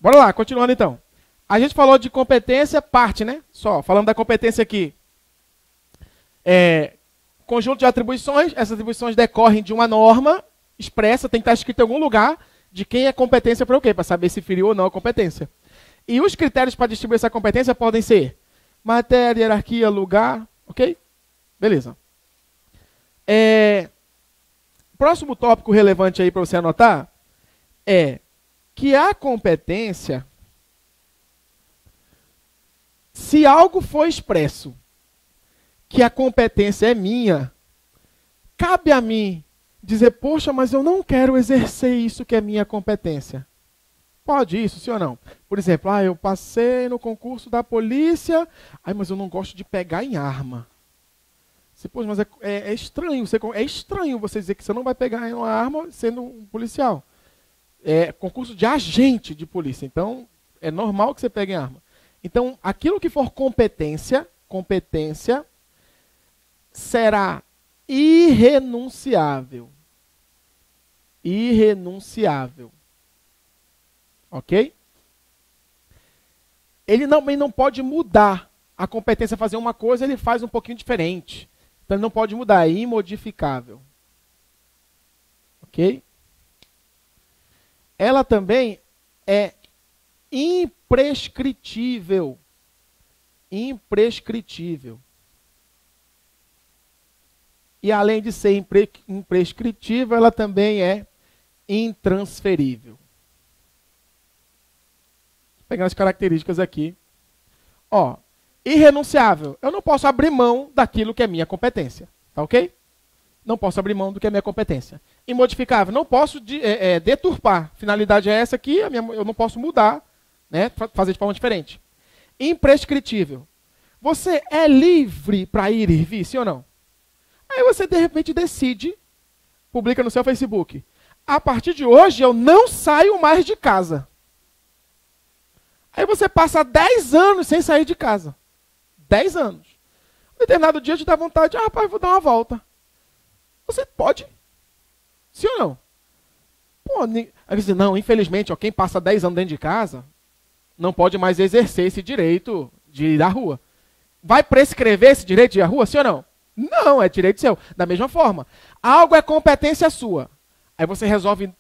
Bora lá, continuando então. A gente falou de competência, parte, né? Só, falando da competência aqui. Conjunto de atribuições, essas atribuições decorrem de uma norma expressa, tem que estar escrito em algum lugar de quem é competência para o quê? Para saber se feriu ou não a competência. E os critérios para distribuir essa competência podem ser matéria, hierarquia, lugar, ok? Beleza. Próximo tópico relevante aí para você anotar é que a competência, se algo for expresso que a competência é minha, cabe a mim dizer, poxa, mas eu não quero exercer isso que é minha competência. Pode isso, sim ou não? Por exemplo, eu passei no concurso da polícia, mas eu não gosto de pegar em arma. Poxa, mas é estranho, é estranho você dizer que você não vai pegar em uma arma sendo um policial. É concurso de agente de polícia, então é normal que você pegue em arma. Então, aquilo que for competência será irrenunciável. Irrenunciável. Ok? Ele não pode mudar. A competência fazer uma coisa, ele faz um pouquinho diferente. Então, ele não pode mudar. É imodificável. Ok? Ela também é imprescritível. Imprescritível. E além de ser imprescritível, ela também é intransferível. Vou pegar as características aqui. Irrenunciável. Eu não posso abrir mão daquilo que é minha competência. Tá ok? Não posso abrir mão do que é minha competência. Imodificável. Não posso deturpar. Finalidade é essa aqui, eu não posso mudar, né, fazer de forma diferente. Imprescritível. Você é livre para ir e vir, sim ou não? Aí você, de repente, decide, publica no seu Facebook, a partir de hoje eu não saio mais de casa. Aí você passa 10 anos sem sair de casa. 10 anos. Um determinado dia te dá vontade, rapaz, vou dar uma volta. Você pode? Sim ou não? Aí você diz, não, infelizmente, quem passa 10 anos dentro de casa não pode mais exercer esse direito de ir à rua. Vai prescrever esse direito de ir à rua, sim ou não? Não, é direito seu. Da mesma forma, algo é competência sua. Aí você resolve,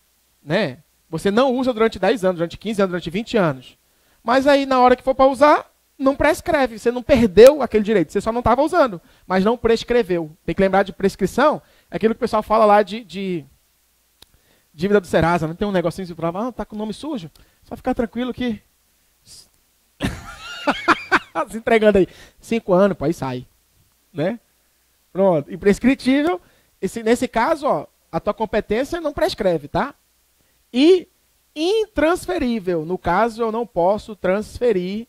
né? Você não usa durante 10 anos, durante 15 anos, durante 20 anos. Mas aí, na hora que for para usar, não prescreve. Você não perdeu aquele direito. Você só não estava usando, mas não prescreveu. Tem que lembrar de prescrição. É aquilo que o pessoal fala lá de dívida do Serasa. Não tem um negocinho que fala, tá com o nome sujo? Só ficar tranquilo que... Se entregando aí. 5 anos, aí sai. Né? Pronto. Imprescritível. Nesse caso, a tua competência não prescreve, tá? E intransferível. No caso, eu não posso transferir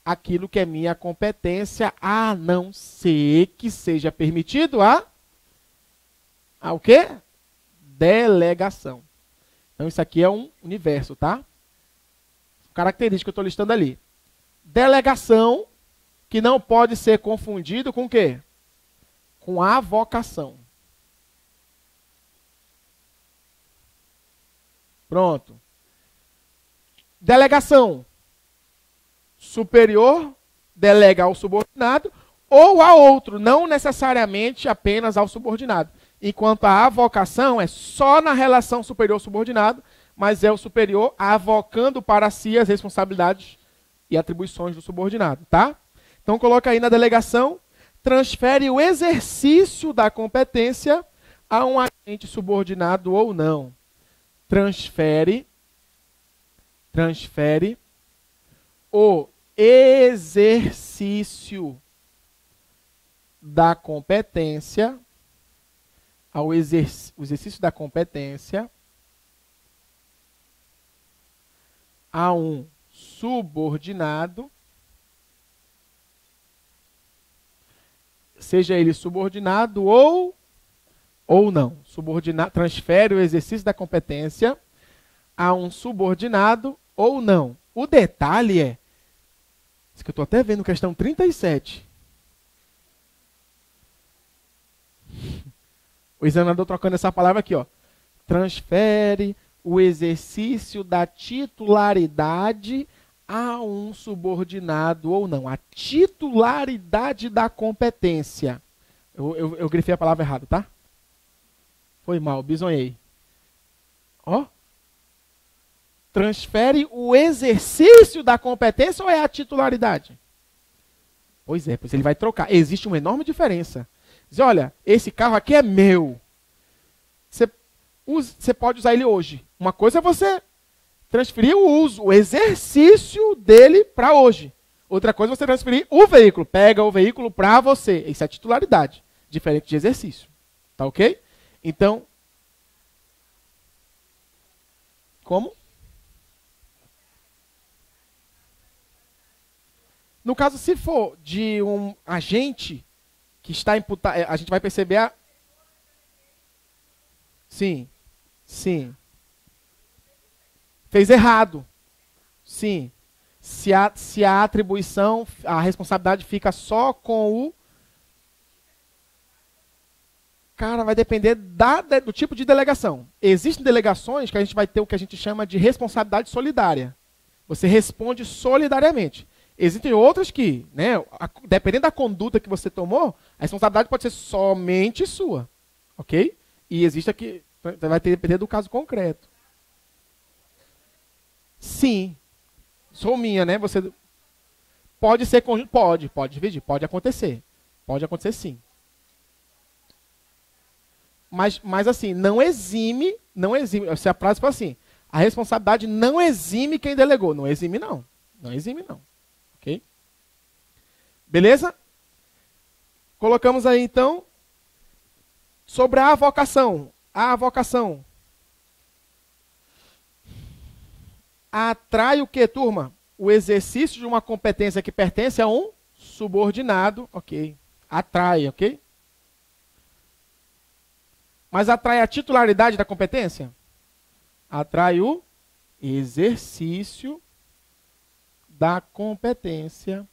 aquilo que é minha competência, a não ser que seja permitido o quê? Delegação. Então, isso aqui é um universo, tá? Característica que eu estou listando ali. Delegação, que não pode ser confundido com o quê? Com avocação. Pronto. Delegação. Superior delega ao subordinado ou a outro, não necessariamente apenas ao subordinado. Enquanto a avocação é só na relação superior-subordinado, mas é o superior avocando para si as responsabilidades e atribuições do subordinado, tá? Então coloca aí na delegação, transfere o exercício da competência a um agente subordinado ou não. Transfere o exercício da competência o exercício da competência a um subordinado, seja ele subordinado ou não. Transfere o exercício da competência a um subordinado ou não. O detalhe é, isso que eu estou até vendo questão 37. O examinador trocando essa palavra aqui, ó. Transfere o exercício da titularidade a um subordinado ou não. A titularidade da competência. Eu grifei a palavra errada, tá? Foi mal, bisonhei. Ó. Transfere o exercício da competência ou é a titularidade? Pois é, pois ele vai trocar. Existe uma enorme diferença. Diz, olha, esse carro aqui é meu. Você pode usar ele hoje. Uma coisa é você transferir o uso, o exercício dele para hoje. Outra coisa é você transferir o veículo. Pega o veículo para você. Isso é titularidade, diferente de exercício. Tá ok? Então, como? No caso, se for de um agente que está imputado, a gente vai perceber a... Sim, sim. Fez errado. Sim. Se a atribuição, a responsabilidade fica só com o... Cara, vai depender do tipo de delegação. Existem delegações que a gente vai ter o que a gente chama de responsabilidade solidária. Você responde solidariamente. Existem outras que, né, dependendo da conduta que você tomou, a responsabilidade pode ser somente sua. Ok? E existe aqui, vai depender do caso concreto. Sim. Sou minha, né? Você pode ser conjunto? Pode dividir, pode acontecer. Pode acontecer sim. Mas assim, não exime, se a frase for assim, a responsabilidade não exime quem delegou. Não exime não. Não exime não. Ok? Beleza? Colocamos aí então sobre a avocação. A avocação atrai o que, turma? O exercício de uma competência que pertence a um subordinado, ok? Atrai, ok? Mas atrai a titularidade da competência? Atrai o exercício da competência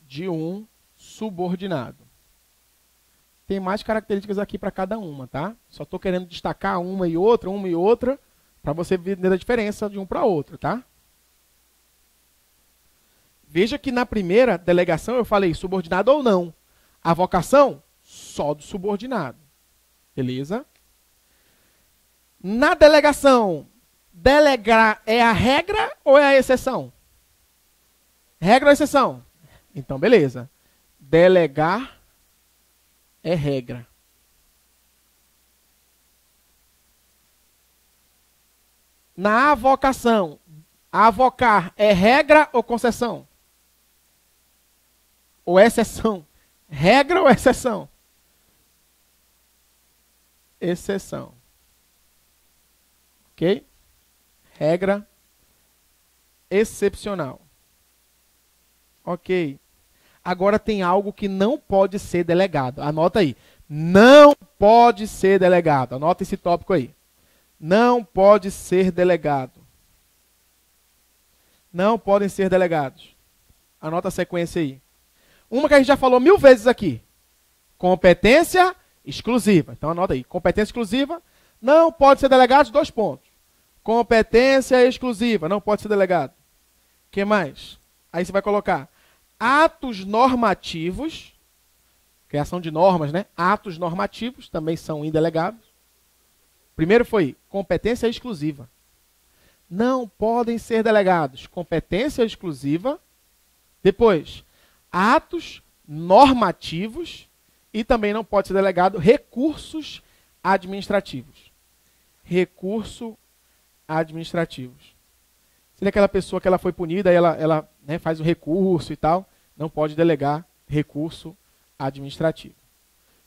de um subordinado. Tem mais características aqui para cada uma, tá? Só estou querendo destacar uma e outra, para você ver a diferença de um para outro, tá? Veja que na primeira delegação eu falei subordinado ou não. A avocação, só do subordinado. Beleza? Na delegação, delegar é a regra ou é a exceção? Regra ou exceção? Então, beleza. Delegar é regra. Na avocação, avocar é regra ou concessão? Ou exceção? Regra ou exceção? Exceção. Ok? Regra excepcional. Ok. Agora tem algo que não pode ser delegado. Anota aí. Não pode ser delegado. Anota esse tópico aí. Não pode ser delegado. Não podem ser delegados. Anota a sequência aí. Uma que a gente já falou 1000 vezes aqui. Competência exclusiva. Então anota aí. Competência exclusiva. Não pode ser delegado, 2 pontos. Competência exclusiva. Não pode ser delegado. O que mais? Aí você vai colocar atos normativos. Criação de normas, né? Atos normativos também são indelegados. Primeiro foi competência exclusiva. Não podem ser delegados. Competência exclusiva. Depois, atos normativos. E também não pode ser delegado recursos administrativos. Recurso administrativos. Se aquela pessoa que ela foi punida, ela né, faz o recurso e tal, não pode delegar recurso administrativo.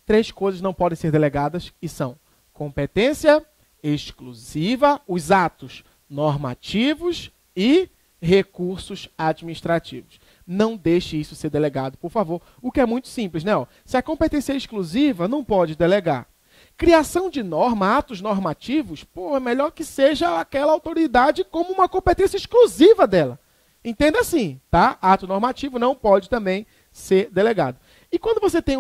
3 coisas não podem ser delegadas e são competência exclusiva, os atos normativos e recursos administrativos. Não deixe isso ser delegado, por favor. O que é muito simples, né? Se a competência é exclusiva, não pode delegar. Criação de norma, atos normativos, é melhor que seja aquela autoridade como uma competência exclusiva dela. Entenda assim, tá? Ato normativo não pode também ser delegado. E quando você tem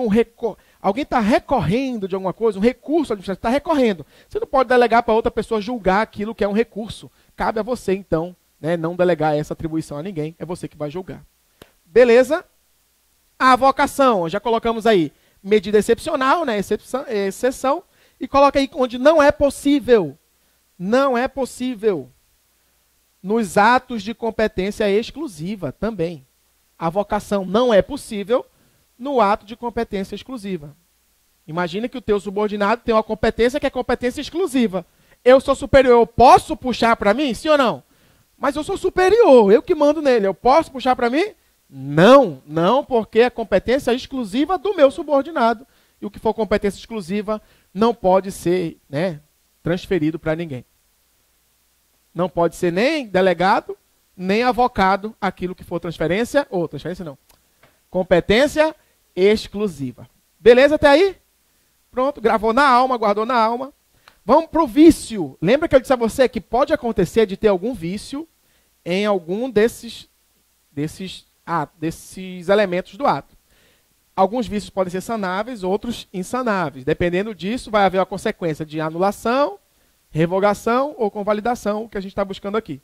Alguém está recorrendo de alguma coisa, um recurso administrativo, está recorrendo. Você não pode delegar para outra pessoa julgar aquilo que é um recurso. Cabe a você, então, né, não delegar essa atribuição a ninguém. É você que vai julgar. Beleza? A avocação, já colocamos aí medida excepcional, né, exceção, e coloca aí onde não é possível. Não é possível. Nos atos de competência exclusiva também. A avocação não é possível no ato de competência exclusiva. Imagina que o teu subordinado tem uma competência que é competência exclusiva. Eu sou superior, eu posso puxar para mim? Sim ou não? Mas eu sou superior, eu que mando nele. Eu posso puxar para mim? Não, não, porque é competência exclusiva do meu subordinado. E o que for competência exclusiva não pode ser, né, transferido para ninguém. Não pode ser nem delegado, nem avocado aquilo que for transferência, ou transferência não, competência exclusiva. Beleza até aí? Pronto, gravou na alma, guardou na alma. Vamos para o vício. Lembra que eu disse a você que pode acontecer de ter algum vício em algum desses elementos do ato. Alguns vícios podem ser sanáveis, outros insanáveis. Dependendo disso, vai haver a consequência de anulação, revogação ou convalidação, que a gente está buscando aqui.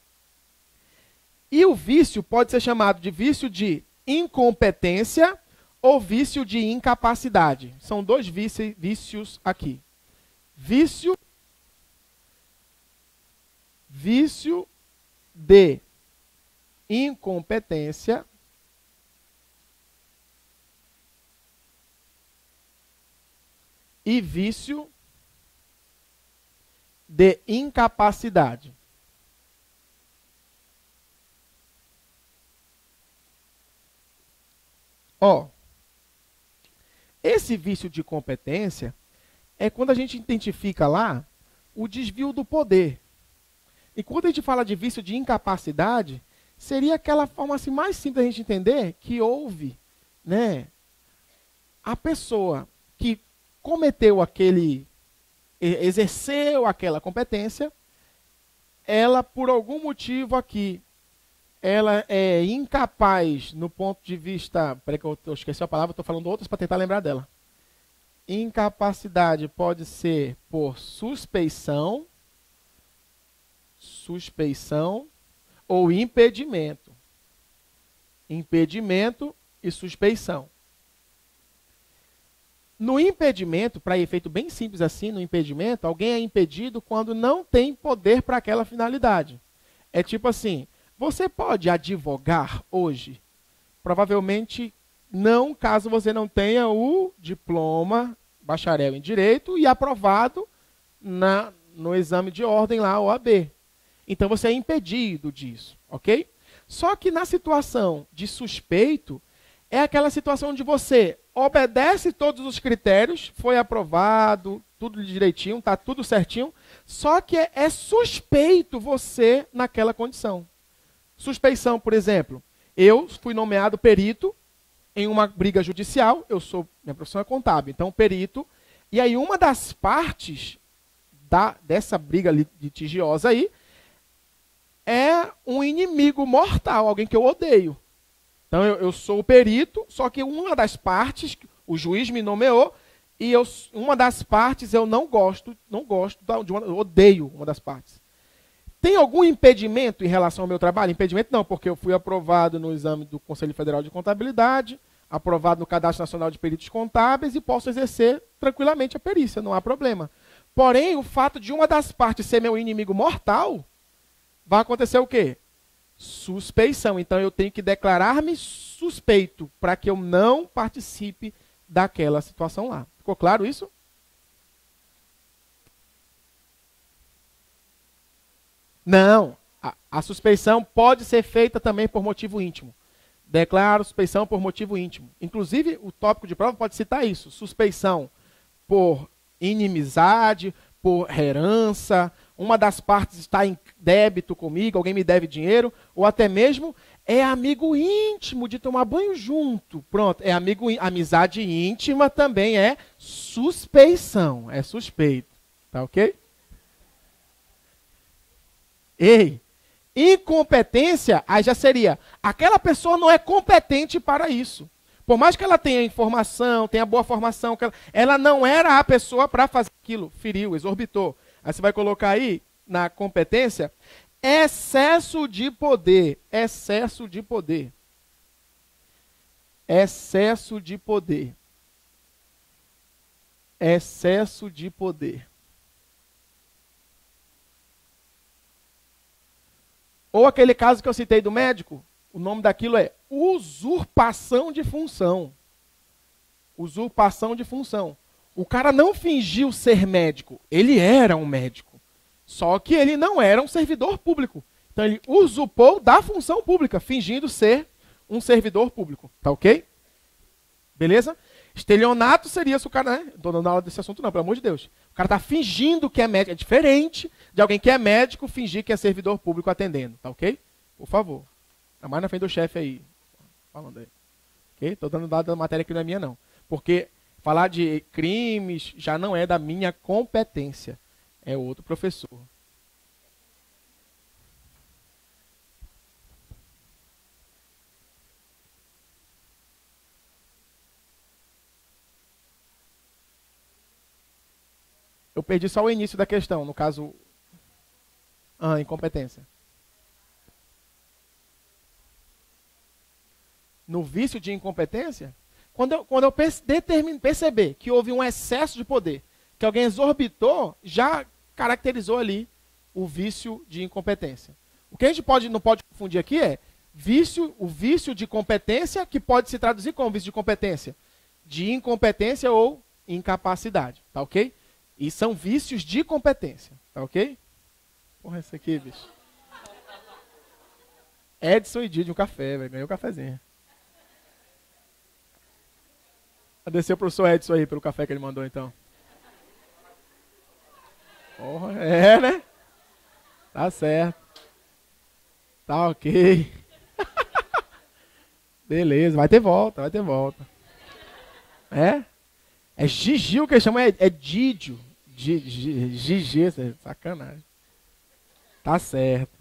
E o vício pode ser chamado de vício de incompetência ou vício de incapacidade. São dois vícios aqui. Vício de incompetência e vício de incapacidade. Ó, esse vício de competência é quando a gente identifica lá o desvio do poder. E quando a gente fala de vício de incapacidade, seria aquela forma assim, mais simples da gente entender que houve, né, a pessoa que cometeu exerceu aquela competência, ela por algum motivo aqui, ela é incapaz no ponto de vista, peraí que eu esqueci a palavra, estou falando outras para tentar lembrar dela. Incapacidade pode ser por suspeição ou impedimento. Impedimento e suspeição. No impedimento, para efeito bem simples assim, no impedimento, alguém é impedido quando não tem poder para aquela finalidade. É tipo assim, você pode advogar hoje? Provavelmente não, caso você não tenha o diploma bacharel em Direito e aprovado no exame de ordem lá, OAB. Então você é impedido disso, ok? Só que na situação de suspeito, é aquela situação onde você obedece todos os critérios, foi aprovado, tudo direitinho, está tudo certinho, só que é suspeito você naquela condição. Suspeição, por exemplo, eu fui nomeado perito em uma briga judicial, minha profissão é contábil, então perito, e aí uma das partes dessa briga litigiosa aí é um inimigo mortal, alguém que eu odeio. Então eu sou o perito, só que uma das partes, o juiz me nomeou, e uma das partes eu não gosto, eu odeio uma das partes. Tem algum impedimento em relação ao meu trabalho? Impedimento não, porque eu fui aprovado no exame do Conselho Federal de Contabilidade, aprovado no Cadastro Nacional de Peritos Contábeis e posso exercer tranquilamente a perícia, não há problema. Porém, o fato de uma das partes ser meu inimigo mortal, vai acontecer o quê? Suspeição. Então eu tenho que declarar-me suspeito para que eu não participe daquela situação lá. Ficou claro isso? Não. A suspeição pode ser feita também por motivo íntimo. Declaro suspeição por motivo íntimo. Inclusive, o tópico de prova pode citar isso. Suspeição por inimizade, por herança, uma das partes está em débito comigo, alguém me deve dinheiro, ou até mesmo é amigo íntimo de tomar banho junto. Pronto, amizade íntima também é suspeição, é suspeito. Tá ok? Ei, incompetência, aí já seria, aquela pessoa não é competente para isso. Por mais que ela tenha informação, tenha boa formação, ela não era a pessoa para fazer aquilo. Feriu, exorbitou. Aí você vai colocar aí, na competência, excesso de poder. Excesso de poder. Excesso de poder. Excesso de poder. Ou aquele caso que eu citei do médico, o nome daquilo é usurpação de função. Usurpação de função. O cara não fingiu ser médico, ele era um médico. Só que ele não era um servidor público. Então ele usurpou da função pública, fingindo ser um servidor público. Tá ok? Beleza? Estelionato seria se o cara, né? Não tô dando aula desse assunto não, pelo amor de Deus. O cara tá fingindo que é médico. É diferente de alguém que é médico fingir que é servidor público atendendo. Tá ok? Por favor. Tá mais na frente do chefe aí. Falando aí. Ok? Tô dando dado da matéria que não é minha não. Porque falar de crimes já não é da minha competência. É outro professor. Eu perdi só o início da questão, no caso, incompetência. No vício de incompetência, quando eu perceber que houve um excesso de poder, que alguém exorbitou, já caracterizou ali o vício de incompetência. O que a gente não pode confundir aqui é o vício de competência, que pode se traduzir como vício de competência, de incompetência ou incapacidade, tá ok? E são vícios de competência, tá ok? Porra, esse aqui, bicho. Edson e Didi, um café, velho. Ganhou um cafezinho. Agradecer o professor Edson aí pelo café que ele mandou, então. Porra, né? Tá certo. Tá ok. Beleza, vai ter volta, vai ter volta. É? É Gigi o que chama, é Didio. Gigi, sacanagem. Tá certo.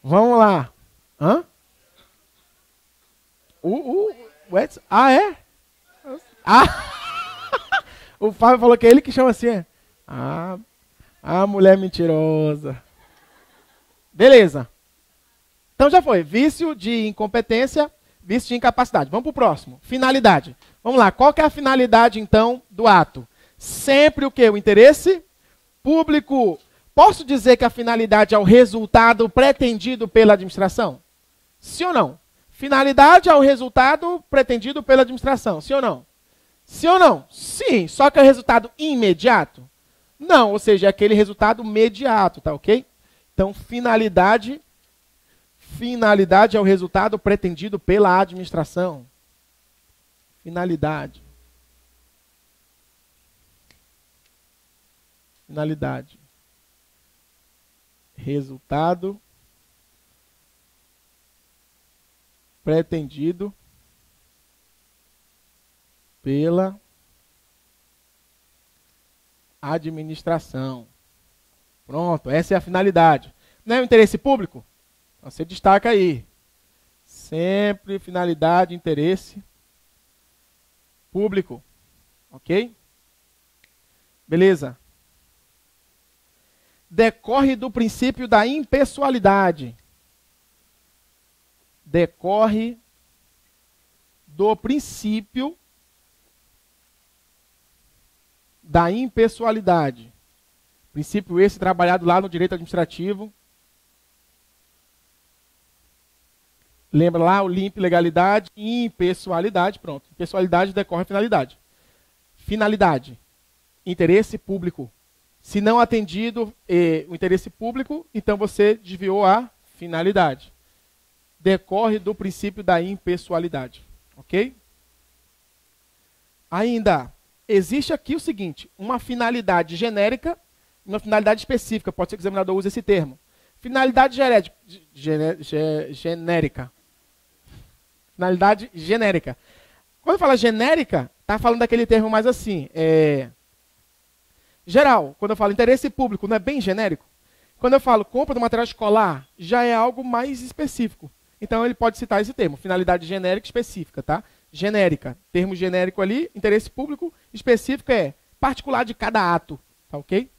Vamos lá. Hã? O Edson? Ah, é? Ah! O Fábio falou que é ele que chama assim. Ah, mulher mentirosa. Beleza. Então já foi. Vício de incompetência, vício de incapacidade. Vamos pro próximo. Finalidade. Vamos lá. Qual que é a finalidade, então, do ato? Sempre o quê? O interesse público. Posso dizer que a finalidade é o resultado pretendido pela administração? Sim ou não? Finalidade é o resultado pretendido pela administração. Sim ou não? Sim ou não? Sim. Só que é o resultado imediato? Não. Ou seja, é aquele resultado imediato, tá ok? Então, finalidade é o resultado pretendido pela administração. Finalidade. Resultado pretendido pela administração. Pronto, essa é a finalidade. Não é o interesse público? Então, você destaca aí. Sempre finalidade, interesse público. Ok? Beleza. Decorre do princípio da impessoalidade. Decorre do princípio da impessoalidade. Princípio esse trabalhado lá no direito administrativo. Lembra lá o limpo, legalidade e impessoalidade. Pronto. Impessoalidade decorre finalidade. Finalidade. Interesse público. Se não atendido o interesse público, então você desviou a finalidade. Decorre do princípio da impessoalidade. Ok? Ainda, existe aqui o seguinte, uma finalidade genérica e uma finalidade específica. Pode ser que o examinador use esse termo. Finalidade genérica. Finalidade genérica. Quando fala genérica, está falando daquele termo mais assim, geral. Quando eu falo interesse público, não é bem genérico? Quando eu falo compra do material escolar, já é algo mais específico. Então ele pode citar esse termo, finalidade genérica e específica, tá? Genérica, termo genérico ali, interesse público, específico é particular de cada ato, tá ok?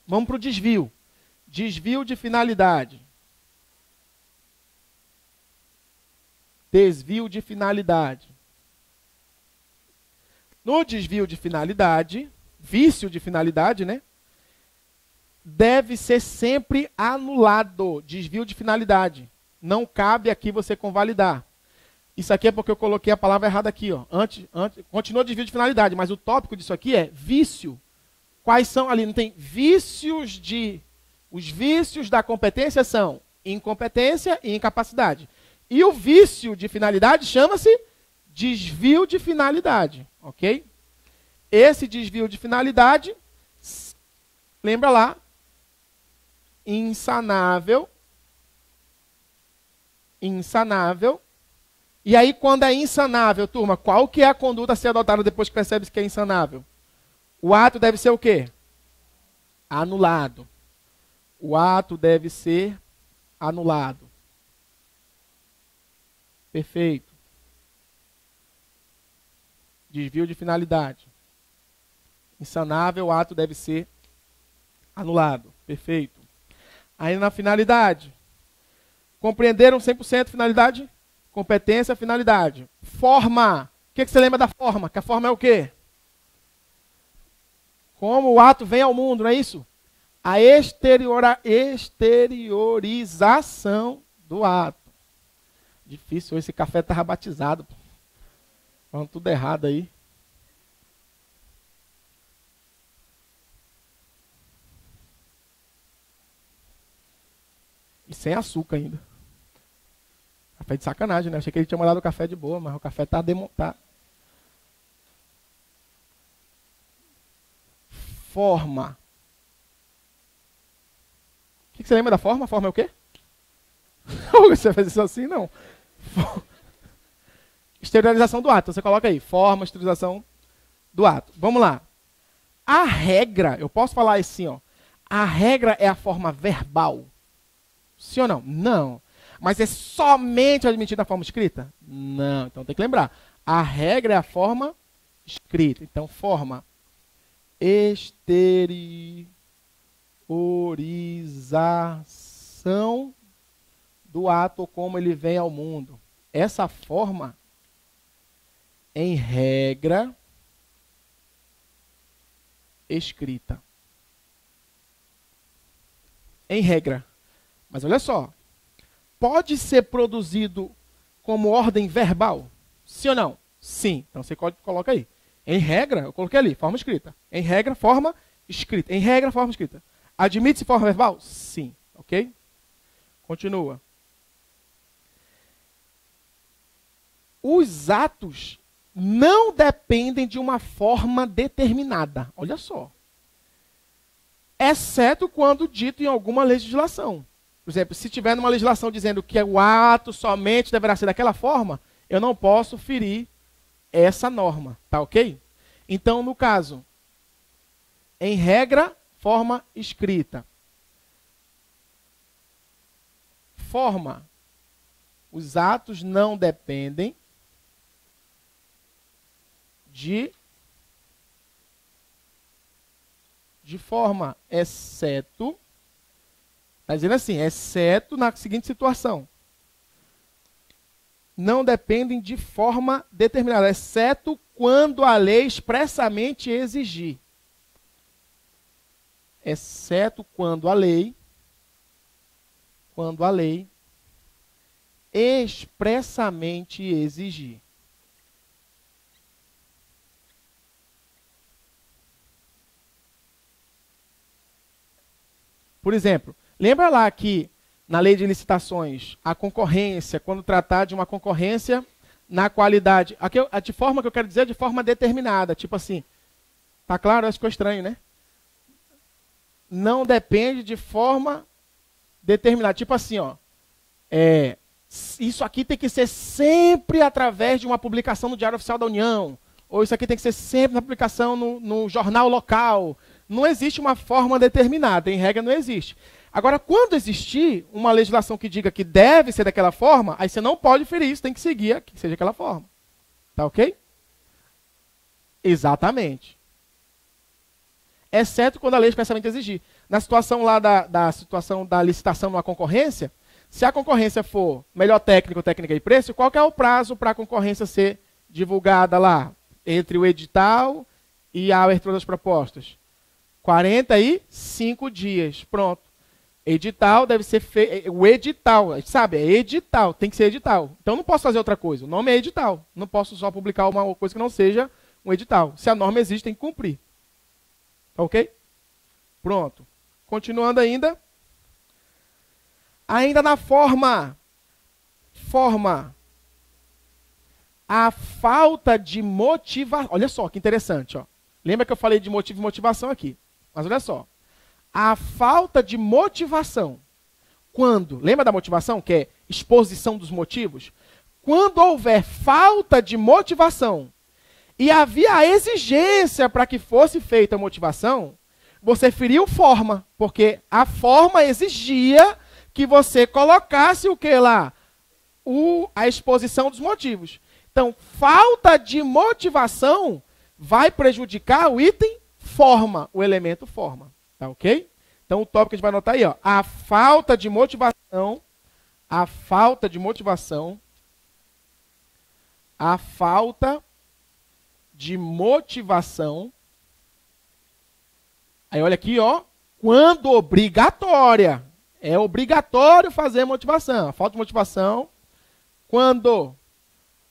Vamos para o desvio. Desvio de finalidade. Desvio de finalidade. No desvio de finalidade, vício de finalidade, né? Deve ser sempre anulado. Desvio de finalidade. Não cabe aqui você convalidar. Isso aqui é porque eu coloquei a palavra errada aqui, ó. Continua desvio de finalidade, mas o tópico disso aqui é vício. Quais são ali? Não tem vícios de... Os vícios da competência são incompetência e incapacidade. E o vício de finalidade chama-se desvio de finalidade, ok? Esse desvio de finalidade, lembra lá, insanável. E aí, quando é insanável, turma, qual que é a conduta a ser adotada depois que percebe que é insanável? O ato deve ser o quê? Anulado. O ato deve ser anulado. Perfeito. Desvio de finalidade. Insanável, o ato deve ser anulado. Perfeito. Aí na finalidade. Compreenderam 100% finalidade? Competência, finalidade. Forma. O que você lembra da forma? Que a forma é o quê? Como o ato vem ao mundo, não é isso? A exteriorização do ato. Difícil, esse café estava batizado. Falando tudo errado aí. E sem açúcar ainda. Café de sacanagem, né? Achei que ele tinha mandado o café de boa, mas o café está demontado. Forma. O que você lembra da forma? Forma é o quê? Você faz isso assim? Não. Exteriorização do ato. Você coloca aí. Forma, exteriorização do ato. Vamos lá. A regra, eu posso falar assim, ó. A regra é a forma verbal. Sim ou não? Não. Mas é somente admitida a forma escrita? Não. Então tem que lembrar. A regra é a forma escrita. Então, forma exteriorização do ato como ele vem ao mundo. Essa forma, em regra, escrita. Em regra. Mas olha só. Pode ser produzido como ordem verbal? Sim ou não? Sim. Então você coloca aí. Em regra, eu coloquei ali, forma escrita. Em regra, forma escrita. Em regra, forma escrita. Admite-se forma verbal? Sim. Ok? Continua. Os atos não dependem de uma forma determinada. Olha só. Exceto quando dito em alguma legislação. Por exemplo, se tiver numa legislação dizendo que o ato somente deverá ser daquela forma, eu não posso ferir essa norma. Tá ok? Então, no caso, em regra, forma escrita. Forma. Os atos não dependem de forma, exceto, está dizendo assim, exceto na seguinte situação. Não dependem de forma determinada, exceto quando a lei expressamente exigir. Exceto quando a lei expressamente exigir. Por exemplo, lembra lá que na lei de licitações, a concorrência, quando tratar de uma concorrência na qualidade, aqui, de forma que eu quero dizer é de forma determinada, tipo assim, tá claro? Acho que ficou estranho, né? Não depende de forma determinada, tipo assim, ó, isso aqui tem que ser sempre através de uma publicação no Diário Oficial da União, ou isso aqui tem que ser sempre na publicação no jornal local. Não existe uma forma determinada, em regra não existe. Agora, quando existir uma legislação que diga que deve ser daquela forma, aí você não pode ferir isso, tem que seguir que seja daquela forma. Tá ok? Exatamente. Exceto quando a lei expressamente exigir. Na situação lá da situação da licitação numa concorrência, se a concorrência for melhor técnico, técnica e preço, qual que é o prazo para a concorrência ser divulgada lá? Entre o edital e a abertura das propostas? 45 dias. Pronto. Edital deve ser feito. O edital, sabe? É edital, tem que ser edital. Então não posso fazer outra coisa. O nome é edital. Não posso só publicar uma coisa que não seja um edital. Se a norma existe, tem que cumprir. Ok? Pronto. Continuando ainda. Ainda na forma. A falta de motivação. Olha só que interessante. Ó. Lembra que eu falei de motivo e motivação aqui. Mas olha só. A falta de motivação. Quando? Lembra da motivação, que é exposição dos motivos? Quando houver falta de motivação e havia a exigência para que fosse feita a motivação, você feriu forma, porque a forma exigia que você colocasse o que lá? A exposição dos motivos. Então, falta de motivação vai prejudicar o item forma, o elemento forma. Tá ok? Então, o tópico que a gente vai anotar aí, ó. A falta de motivação aí olha aqui, ó, quando obrigatória. É obrigatório fazer motivação. A falta de motivação, quando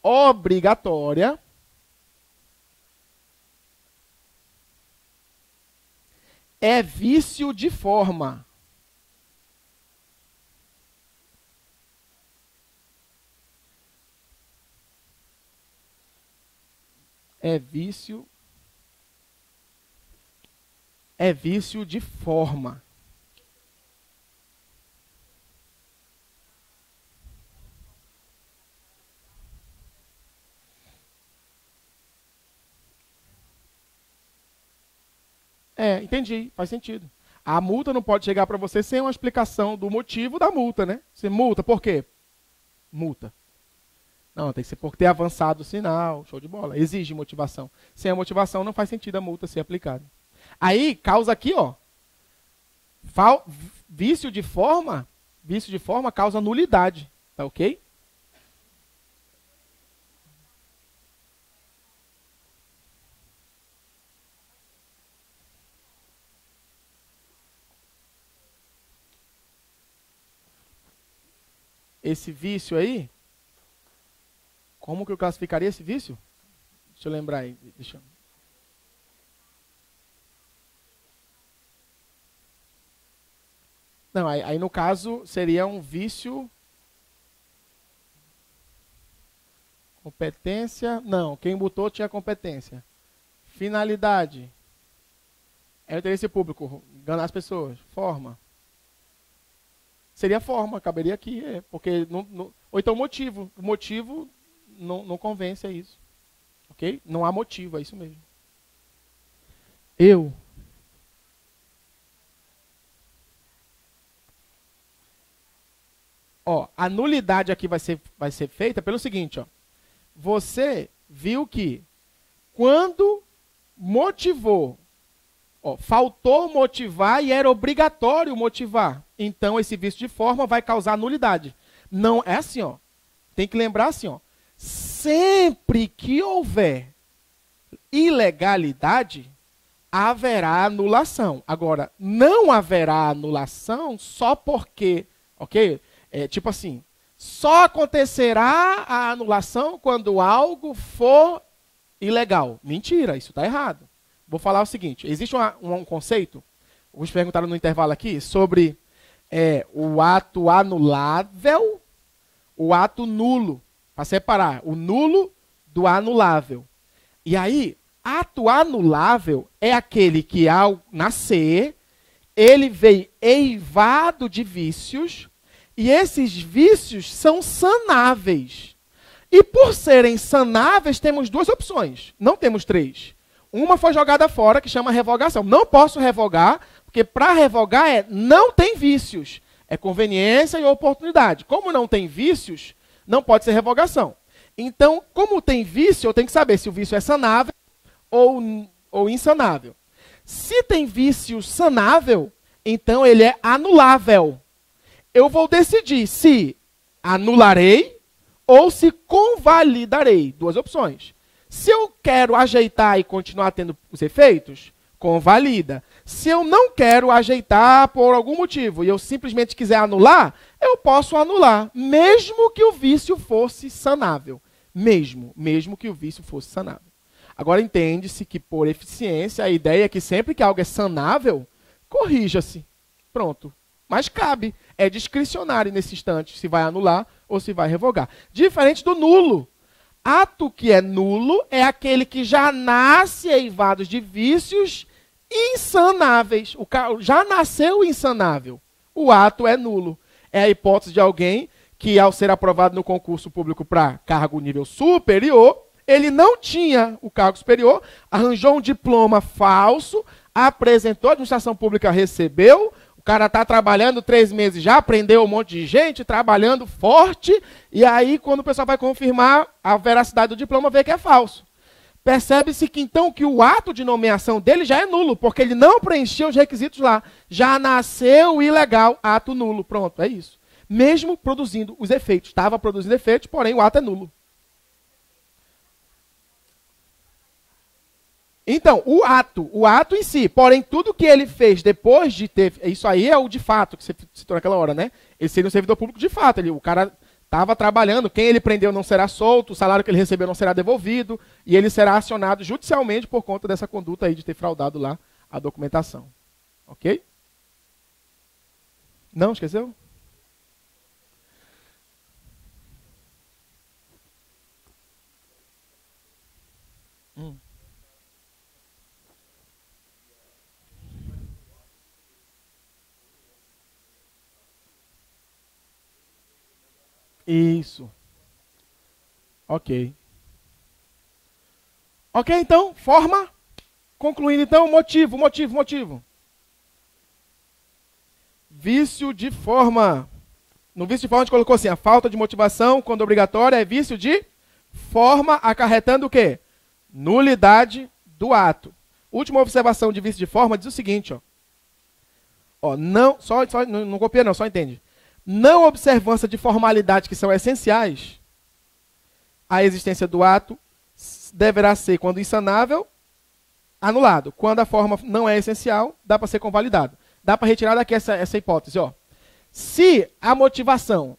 obrigatória, é vício de forma. É vício de forma. Entendi, faz sentido. A multa não pode chegar para você sem uma explicação do motivo da multa, né? Você multa, por quê? Multa. Não, tem que ser por ter avançado o sinal, show de bola. Exige motivação. Sem a motivação não faz sentido a multa ser aplicada. Aí, causa aqui, ó. Vício de forma causa nulidade, tá ok? Esse vício aí, como que eu classificaria esse vício? Deixa eu lembrar aí. Não, aí no caso seria um vício. Competência. Não, quem botou tinha competência. Finalidade. É o interesse público. Enganar as pessoas. Forma. Seria forma, caberia aqui. Porque ou então motivo. O motivo não convence a isso. Ok? Não há motivo, é isso mesmo. Ó, a nulidade aqui vai ser feita pelo seguinte, ó. Você viu que quando motivou, ó, faltou motivar e era obrigatório motivar. Então, esse vício de forma vai causar nulidade. Não é assim, ó. Tem que lembrar assim, ó. Sempre que houver ilegalidade, haverá anulação. Agora, não haverá anulação só porque, ok? Tipo assim, só acontecerá a anulação quando algo for ilegal. Mentira, isso está errado. Vou falar o seguinte, existe um conceito, alguns perguntaram no intervalo aqui, sobre o ato anulável, o ato nulo, para separar o nulo do anulável. E aí, ato anulável é aquele que ao nascer, ele veio eivado de vícios, e esses vícios são sanáveis. E por serem sanáveis, temos duas opções. Não temos três. Uma foi jogada fora, que chama revogação. Não posso revogar, Porque para revogar não tem vícios. É conveniência e oportunidade. Como não tem vícios, não pode ser revogação. Então, como tem vício, eu tenho que saber se o vício é sanável ou insanável. Se tem vício sanável, então ele é anulável. Eu vou decidir se anularei ou se convalidarei. Duas opções. Se eu quero ajeitar e continuar tendo os efeitos, convalida. Se eu não quero ajeitar por algum motivo e eu simplesmente quiser anular, eu posso anular, mesmo que o vício fosse sanável. Mesmo que o vício fosse sanável. Agora entende-se que por eficiência a ideia é que sempre que algo é sanável, corrija-se. Pronto. Mas cabe, é discricionário nesse instante se vai anular ou se vai revogar. Diferente do nulo. Ato que é nulo é aquele que já nasce eivado de vícios insanáveis. Já nasceu insanável. O ato é nulo. É a hipótese de alguém que, ao ser aprovado no concurso público para cargo nível superior, ele não tinha o cargo superior, arranjou um diploma falso, apresentou, a administração pública recebeu, o cara está trabalhando 3 meses já, aprendeu um monte de gente, trabalhando forte, e aí quando o pessoal vai confirmar a veracidade do diploma, vê que é falso. Percebe-se que então que o ato de nomeação dele já é nulo, porque ele não preencheu os requisitos lá. Já nasceu ilegal, ato nulo. Pronto, é isso. Mesmo produzindo os efeitos. Estava produzindo efeitos, porém o ato é nulo. Então, o ato em si, porém tudo que ele fez depois de ter... Isso aí é o de fato, que você citou naquela hora, né? Ele seria um servidor público de fato. O cara estava trabalhando, quem ele prendeu não será solto, o salário que ele recebeu não será devolvido, e ele será acionado judicialmente por conta dessa conduta aí de ter fraudado lá a documentação. Ok? Não, esqueceu? Isso. Ok. Ok, então, forma. Concluindo, então, motivo. Vício de forma. No vício de forma a gente colocou assim, a falta de motivação, quando obrigatória, é vício de forma, acarretando o quê? Nulidade do ato. Última observação de vício de forma diz o seguinte, ó. Não copia não, só entende. Não observância de formalidades que são essenciais, a existência do ato deverá ser, quando insanável, anulado. Quando a forma não é essencial, dá para ser convalidado. Dá para retirar daqui essa hipótese. Ó. Se a motivação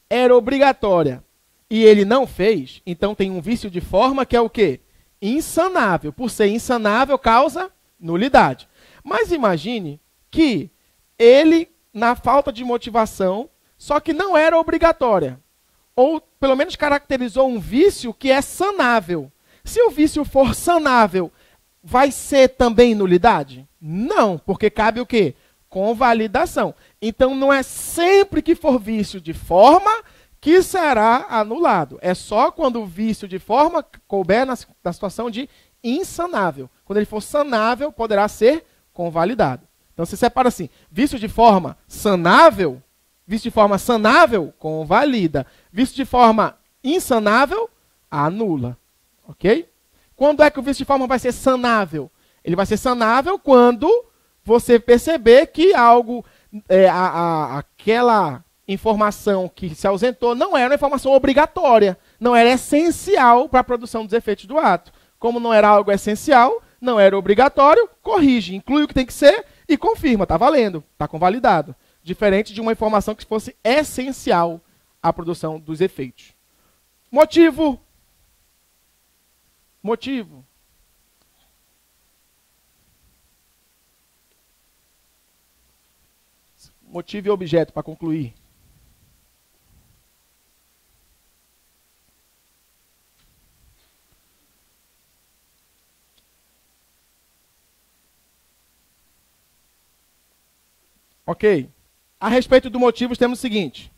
era obrigatória e ele não fez, então tem um vício de forma que é o quê? Insanável. Por ser insanável, causa nulidade. Mas imagine que ele, na falta de motivação, só que não era obrigatória. Ou, pelo menos, caracterizou um vício que é sanável. Se o vício for sanável, vai ser também nulidade? Não, porque cabe o quê? Convalidação. Então, não é sempre que for vício de forma que será anulado. É só quando o vício de forma couber na situação de insanável. Quando ele for sanável, poderá ser convalidado. Então, você separa assim, vício de forma sanável, convalida. Vício de forma insanável, anula. Ok? Quando é que o vício de forma vai ser sanável? Ele vai ser sanável quando você perceber que algo, aquela informação que se ausentou não era uma informação obrigatória, não era essencial para a produção dos efeitos do ato. Como não era algo essencial, não era obrigatório, corrige, inclui o que tem que ser e confirma, está valendo, está convalidado. Diferente de uma informação que fosse essencial à produção dos efeitos. Motivo. Motivo e objeto, para concluir. Ok. A respeito do motivo, temos o seguinte.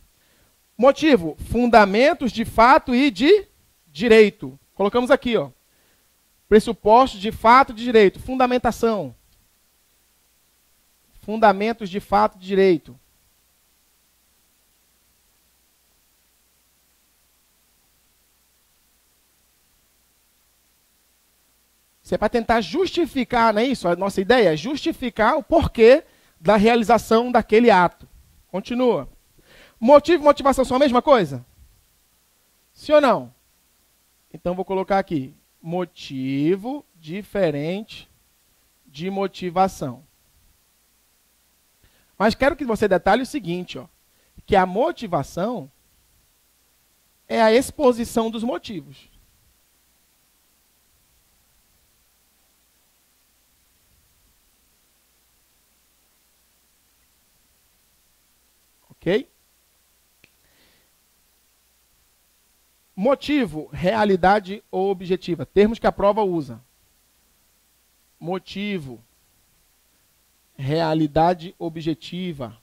Motivo, fundamentos de fato e de direito. Colocamos aqui, ó. Pressupostos de fato e de direito. Fundamentação. Fundamentos de fato e direito. Isso é para tentar justificar, não é isso? A nossa ideia é justificar o porquê da realização daquele ato. Continua. Motivo e motivação são a mesma coisa? Sim ou não? Então vou colocar aqui. Motivo diferente de motivação. Mas quero que você detalhe o seguinte, ó, que a motivação é a exposição dos motivos. Ok? Motivo, realidade ou objetiva. Termos que a prova usa. Motivo, realidade objetiva.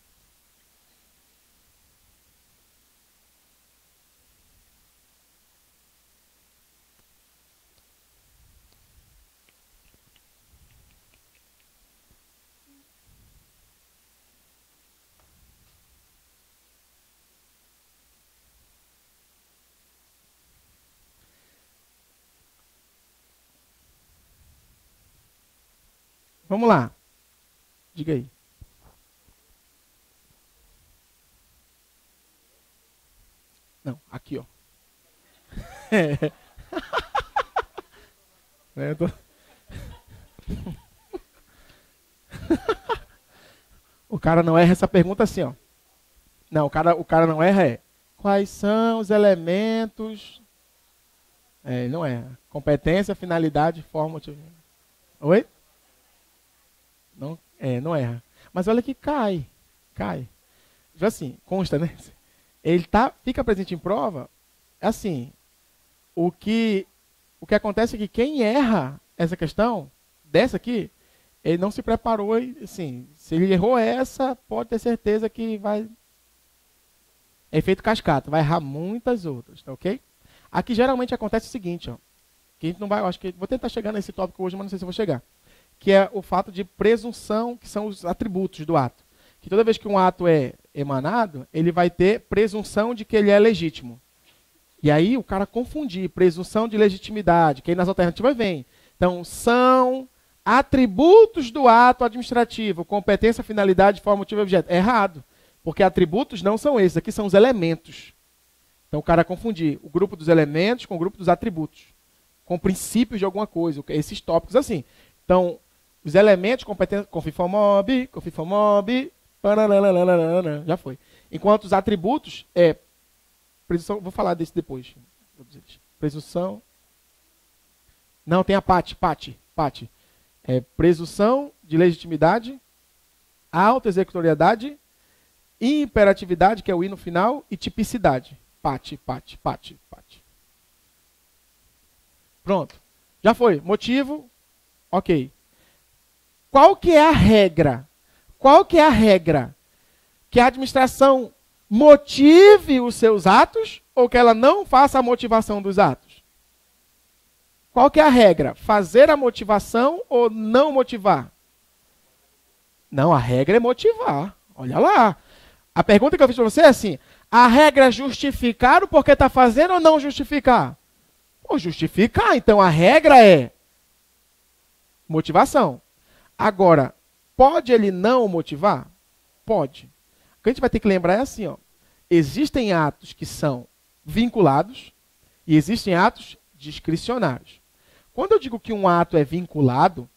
Vamos lá. Diga aí. Não, aqui, ó. O cara não erra essa pergunta assim, ó. Não, o cara não erra quais são os elementos... ele não erra. Competência, finalidade, forma, motivo. Oi? Não erra. Mas olha que cai. Assim, consta, né? Ele fica presente em prova, assim, o que acontece é que quem erra essa questão, dessa aqui, ele não se preparou e, assim, se ele errou essa, pode ter certeza que vai... Efeito cascata, vai errar muitas outras, tá ok? Aqui geralmente acontece o seguinte, ó, que a gente não vai, acho que vou tentar chegar nesse tópico hoje, mas não sei se eu vou chegar. Que é o fato de presunção, que são os atributos do ato. Que toda vez que um ato é emanado, ele vai ter presunção de que ele é legítimo. E aí o cara confundir presunção de legitimidade, que aí nas alternativas vem. Então, são atributos do ato administrativo, competência, finalidade, forma, motivo e objeto. É errado, porque atributos não são esses, aqui são os elementos. Então o cara confundir o grupo dos elementos com o grupo dos atributos, com princípios de alguma coisa, esses tópicos assim. Então, os elementos, competência, confifomob, já foi. Enquanto os atributos presunção, vou falar desse depois. Presunção. Não, tem a PAT. Presunção de legitimidade, autoexecutoriedade, imperatividade, que é o I no final, e tipicidade. PAT. Pronto. Já foi. Motivo. Ok. Qual que é a regra? Que a administração motive os seus atos ou que ela não faça a motivação dos atos? Qual que é a regra? Fazer a motivação ou não motivar? Não, a regra é motivar. Olha lá. A pergunta que eu fiz para você é assim, a regra é justificar o porquê está fazendo ou não justificar? Ou justificar, então a regra é motivação. Agora, pode ele não motivar? Pode. O que a gente vai ter que lembrar é assim, ó, existem atos que são vinculados e existem atos discricionários. Quando eu digo que um ato é vinculado,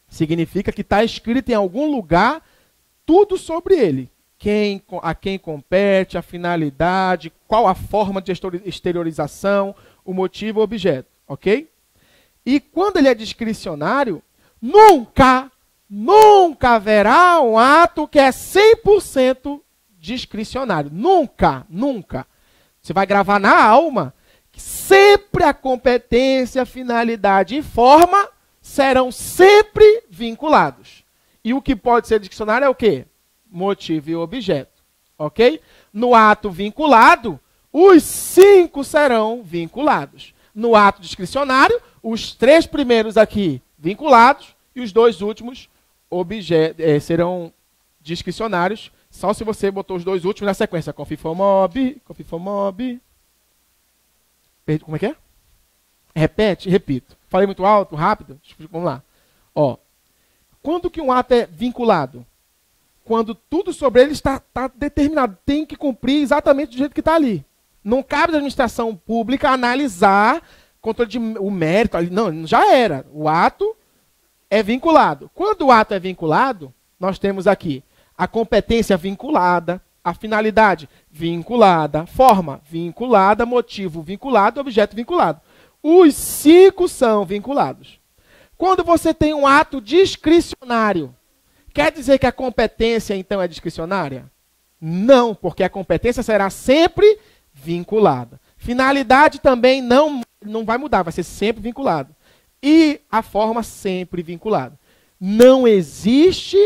significa que está escrito em algum lugar tudo sobre ele. A quem compete, a finalidade, qual a forma de exteriorização, o motivo, o objeto, ok? E quando ele é discricionário, nunca haverá um ato que é 100% discricionário. Nunca. Você vai gravar na alma que sempre a competência, finalidade e forma serão sempre vinculados. E o que pode ser discricionário é o quê? Motivo e objeto, ok? No ato vinculado, os 5 serão vinculados. No ato discricionário, os 3 primeiros aqui vinculados e os 2 últimos serão discricionários, só se você botou os dois últimos na sequência. Confifomob. Como é que é? Repete, repito. Falei muito alto, rápido? Vamos lá. Ó, quando que um ato é vinculado? Quando tudo sobre ele está determinado. Tem que cumprir exatamente do jeito que está ali. Não cabe da administração pública analisar o mérito. Não, já era. O ato é vinculado. Quando o ato é vinculado, nós temos aqui a competência vinculada, a finalidade vinculada, forma vinculada, motivo vinculado, objeto vinculado. Os 5 são vinculados. Quando você tem um ato discricionário, quer dizer que a competência, então, é discricionária? Não, porque a competência será sempre vinculada. Finalidade também não vai mudar, vai ser sempre vinculado. E a forma sempre vinculada. Não existe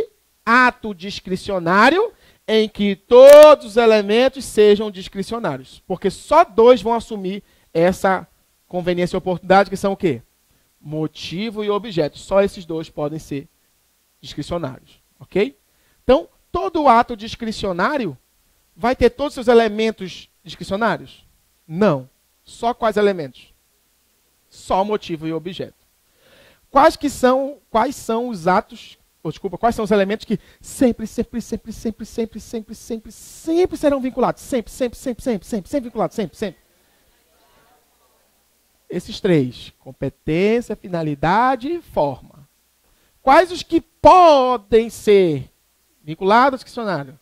ato discricionário em que todos os elementos sejam discricionários. Porque só 2 vão assumir essa conveniência e oportunidade, que são o quê? Motivo e objeto. Só esses 2 podem ser discricionários. Ok? Então, todo ato discricionário vai ter todos os seus elementos discricionários? Não. Só quais elementos? Só motivo e objeto. Quais são os atos, quais são os elementos que sempre serão vinculados? Sempre vinculados, sempre. Esses 3, competência, finalidade e forma. Quais os que podem ser vinculados ao discricionário?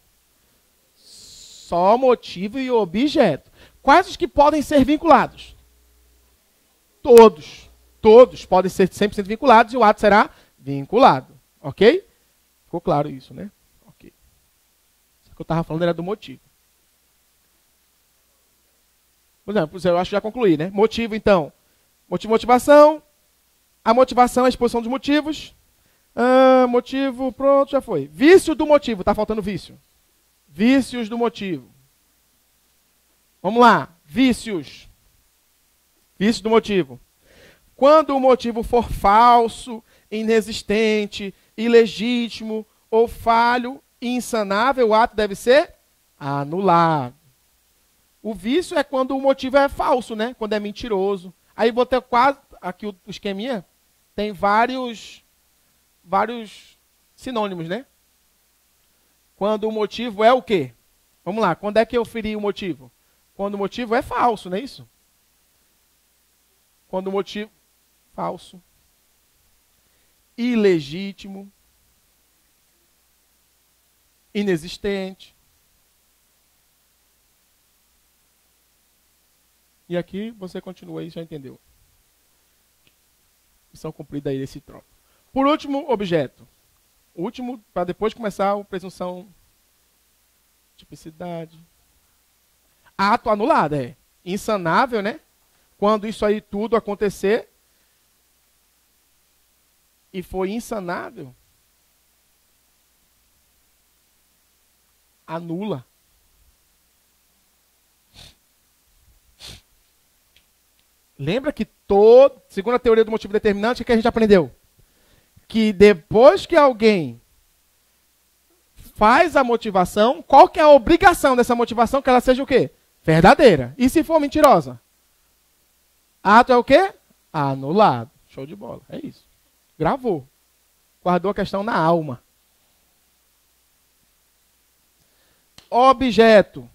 Só motivo e objeto. Quais os que podem ser vinculados? Todos. Todos podem ser 100% vinculados e o ato será vinculado. Ok? Ficou claro isso, né? Ok. Isso que eu estava falando era do motivo. Por exemplo, eu acho que já concluí, né? Motivo, então. Motivação. A motivação é a exposição dos motivos. Motivo, pronto, já foi. Vício do motivo. Está faltando vício. Vícios do motivo. Vamos lá. Vícios. Vícios do motivo. Quando o motivo for falso, inexistente, ilegítimo ou falho, insanável, o ato deve ser anulado. O vício é quando o motivo é falso, né? Quando é mentiroso. Aí botei quase aqui o esqueminha, tem vários sinônimos, né? Quando o motivo é o quê? Vamos lá, quando é que eu feri o motivo? Quando o motivo é falso, não é isso? Quando o motivo falso, ilegítimo, inexistente. E aqui você continua aí, já entendeu. Missão cumprida aí desse tronco. Por último, objeto. O último, para depois começar a presunção, tipicidade. Ato anulado, insanável, né? Quando isso aí tudo acontecer e foi insanável, anula. Lembra que segundo a teoria do motivo determinante, o que a gente aprendeu? Que depois que alguém faz a motivação, qual que é a obrigação dessa motivação? Que ela seja o quê? Verdadeira. E se for mentirosa? Ato é o quê? Anulado. Show de bola. É isso. Gravou. Guardou a questão na alma. Objeto.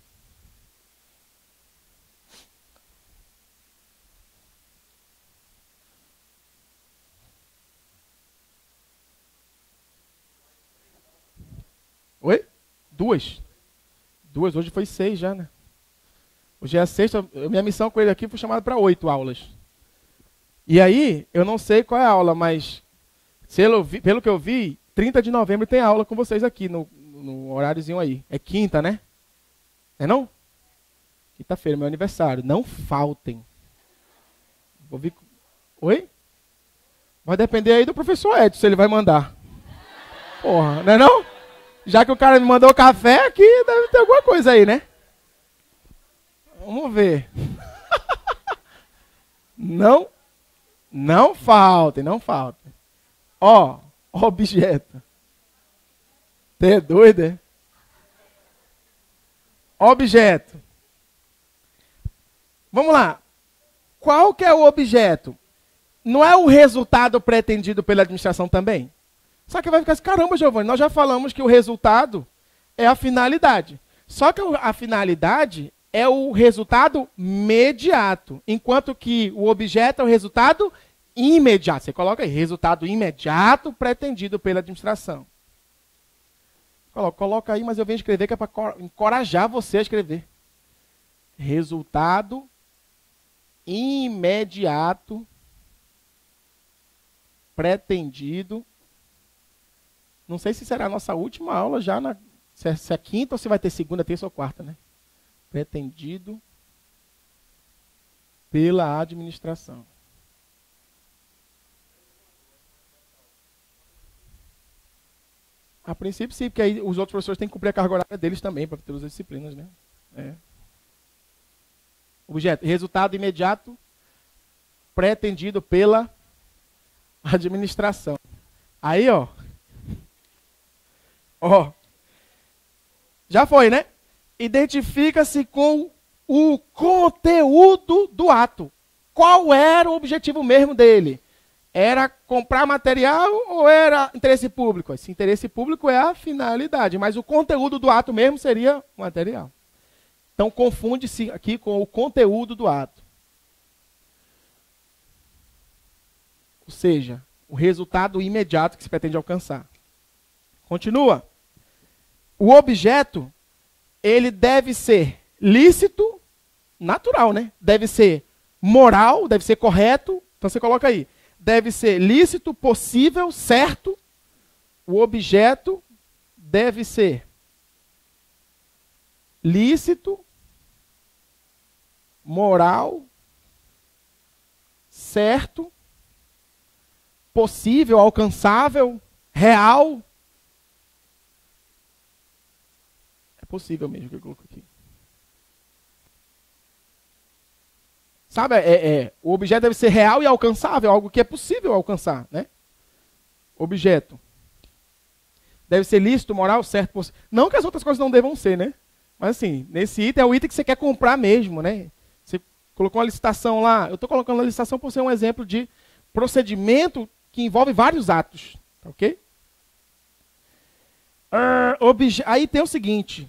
Oi? Duas. Hoje foi 6 já, né? Hoje é a 6ª. Minha missão com ele aqui foi chamada para 8 aulas. E aí, eu não sei qual é a aula, mas pelo que eu vi, 30 de novembro tem aula com vocês aqui, no horáriozinho aí. É quinta, né? Não? Quinta-feira, meu aniversário. Não faltem. Oi? Vai depender aí do professor Edson, se ele vai mandar. Porra, não é não? Já que o cara me mandou café aqui, deve ter alguma coisa aí, né? Vamos ver. Não faltem. Ó, objeto. Você é doido, é? Objeto. Vamos lá. Qual que é o objeto? Não é o resultado pretendido pela administração também? Só que vai ficar assim, caramba, Giovanni, nós já falamos que o resultado é a finalidade. Só que a finalidade é o resultado imediato, enquanto que o objeto é o resultado imediato. Você coloca aí, resultado imediato pretendido pela administração. Coloca aí, mas eu venho escrever que é para encorajar você a escrever. Resultado imediato pretendido. Não sei se será a nossa última aula já, se é quinta ou se vai ter segunda, terça ou quarta, né? Pretendido pela administração. A princípio sim, porque aí os outros professores têm que cumprir a carga horária deles também, para ter as disciplinas, né? É. Objeto, resultado imediato pretendido pela administração. Aí, ó. Já foi, né? Identifica-se com o conteúdo do ato. Qual era o objetivo mesmo dele? Era comprar material ou era interesse público? Esse interesse público é a finalidade, mas o conteúdo do ato mesmo seria o material. Então, confunde-se aqui com o conteúdo do ato. Ou seja, o resultado imediato que se pretende alcançar. Continua. O objeto, ele deve ser lícito, natural, né? Deve ser moral, deve ser correto. Então, você coloca aí. Deve ser lícito, possível, certo. O objeto deve ser lícito, moral, certo, possível, alcançável, real. É possível mesmo que eu coloco aqui. Sabe, o objeto deve ser real e alcançável, algo que é possível alcançar, né? Objeto. Deve ser lícito, moral, certo, possível. Não que as outras coisas não devam ser, né? Mas assim, nesse item é o item que você quer comprar mesmo, né? Você colocou uma licitação lá. Eu estou colocando a licitação por ser um exemplo de procedimento que envolve vários atos, tá ok? Aí tem o seguinte,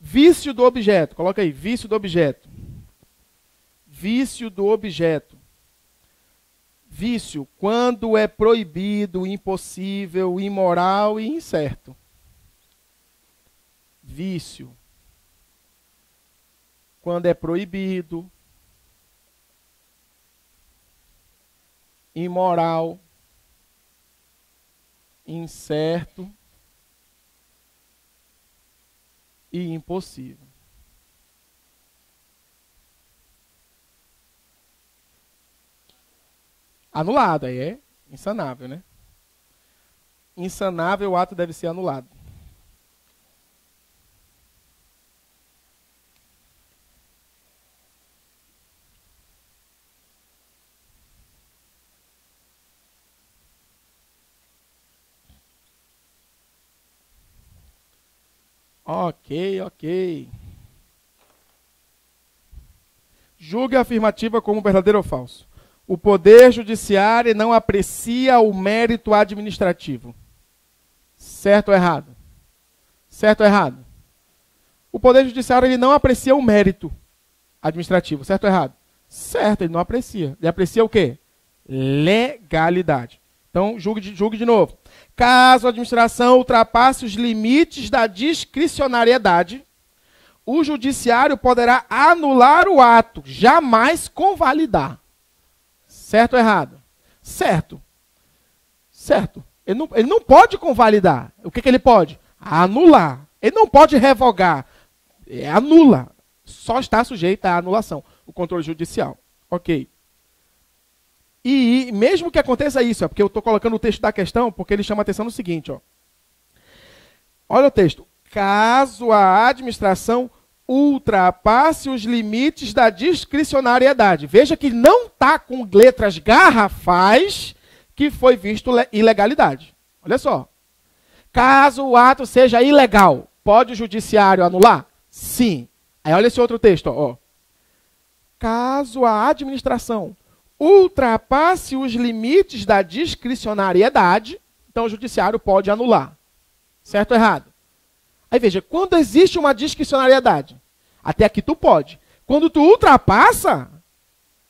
vício do objeto. Coloca aí, vício do objeto. Vício do objeto. Vício, quando é proibido, impossível, imoral e incerto. Vício. Quando é proibido, imoral, incerto e impossível. Anulado, aí é insanável, né? Insanável, o ato deve ser anulado. Ok. Julgue a afirmativa como verdadeiro ou falso. O Poder Judiciário não aprecia o mérito administrativo. Certo ou errado? Certo ou errado? O Poder Judiciário ele não aprecia o mérito administrativo. Certo ou errado? Certo, ele não aprecia. Ele aprecia o quê? Legalidade. Então, julgue de novo. Caso a administração ultrapasse os limites da discricionariedade, o Judiciário poderá anular o ato, jamais convalidar. Certo ou errado? Certo. Certo. Ele não pode convalidar. O que ele pode? Anular. Ele não pode revogar. Anula. Só está sujeito à anulação. O controle judicial. Ok. E mesmo que aconteça isso, porque eu estou colocando o texto da questão, porque ele chama a atenção no seguinte. Olha o texto. Caso a administração ultrapasse os limites da discricionariedade. Veja que não está com letras garrafais que foi visto ilegalidade. Olha só. Caso o ato seja ilegal, pode o judiciário anular? Sim. Aí olha esse outro texto, ó. Caso a administração ultrapasse os limites da discricionariedade, então o judiciário pode anular. Certo ou errado? Aí veja, quando existe uma discricionariedade, até aqui tu pode. Quando tu ultrapassa,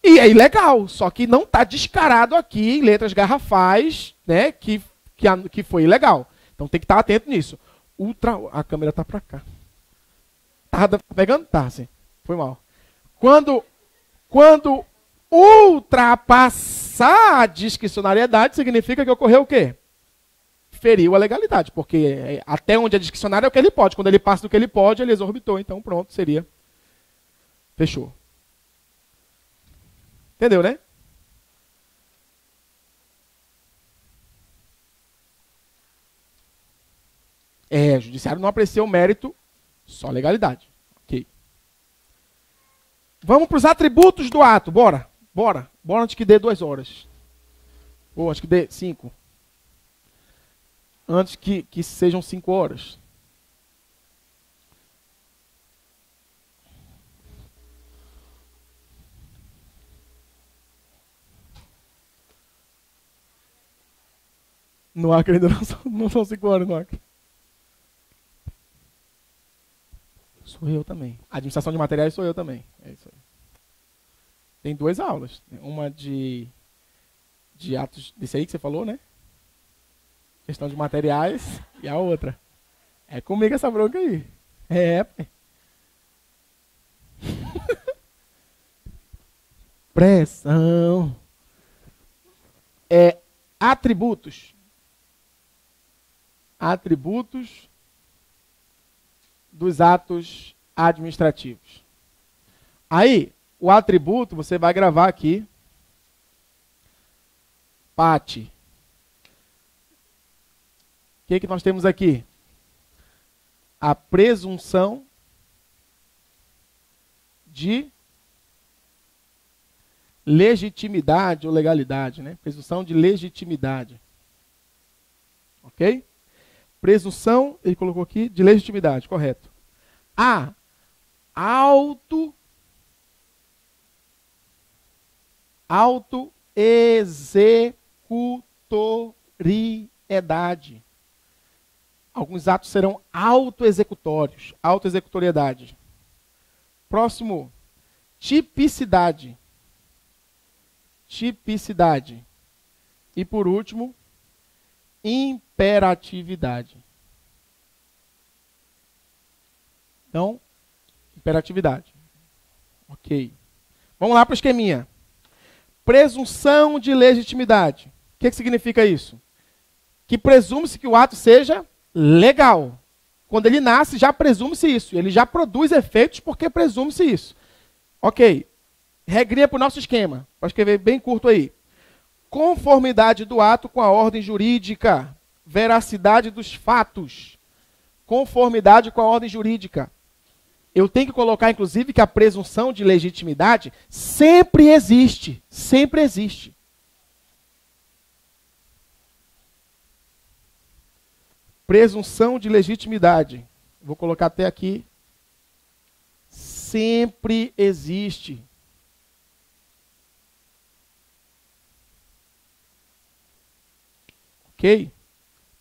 e é ilegal, só que não está descarado aqui em letras garrafais, né, que foi ilegal. Então tem que estar atento nisso. A câmera está para cá. Tá pegando? Tá, sim. Foi mal. Quando ultrapassar a discricionariedade, significa que ocorreu o quê? Feriu a legalidade, porque até onde é discricionário é o que ele pode. Quando ele passa do que ele pode, ele exorbitou. Então pronto, seria. Fechou. Entendeu, né? O judiciário não aprecia o mérito, só legalidade. Ok. Vamos para os atributos do ato. Bora antes que dê 2 horas. Ou antes que dê 5. Antes que sejam 5 horas. No Acre ainda não são 5 horas no Acre. Sou eu também. A administração de materiais sou eu também. É isso aí. Tem 2 aulas. Uma de atos, desse aí que você falou, né? Questão de materiais. E a outra. É comigo essa bronca aí. Pressão. Atributos. Atributos dos atos administrativos. Aí, o atributo, você vai gravar aqui. PAT. O que nós temos aqui? A presunção de legitimidade ou legalidade, né? Presunção de legitimidade. Ok? Presunção, ele colocou aqui, de legitimidade, correto. A autoexecutoriedade. Alguns atos serão autoexecutórios, autoexecutoriedade. Próximo, tipicidade. Tipicidade. E por último, imperatividade. Então, imperatividade. Ok. Vamos lá para o esqueminha. Presunção de legitimidade. O que significa isso? Que presume-se que o ato seja legal. Quando ele nasce, já presume-se isso. Ele já produz efeitos porque presume-se isso. Ok. Regrinha para o nosso esquema. Pode escrever bem curto aí. Conformidade do ato com a ordem jurídica. Veracidade dos fatos. Conformidade com a ordem jurídica. Eu tenho que colocar, inclusive, que a presunção de legitimidade sempre existe. Sempre existe. Presunção de legitimidade. Vou colocar até aqui. Sempre existe. Ok?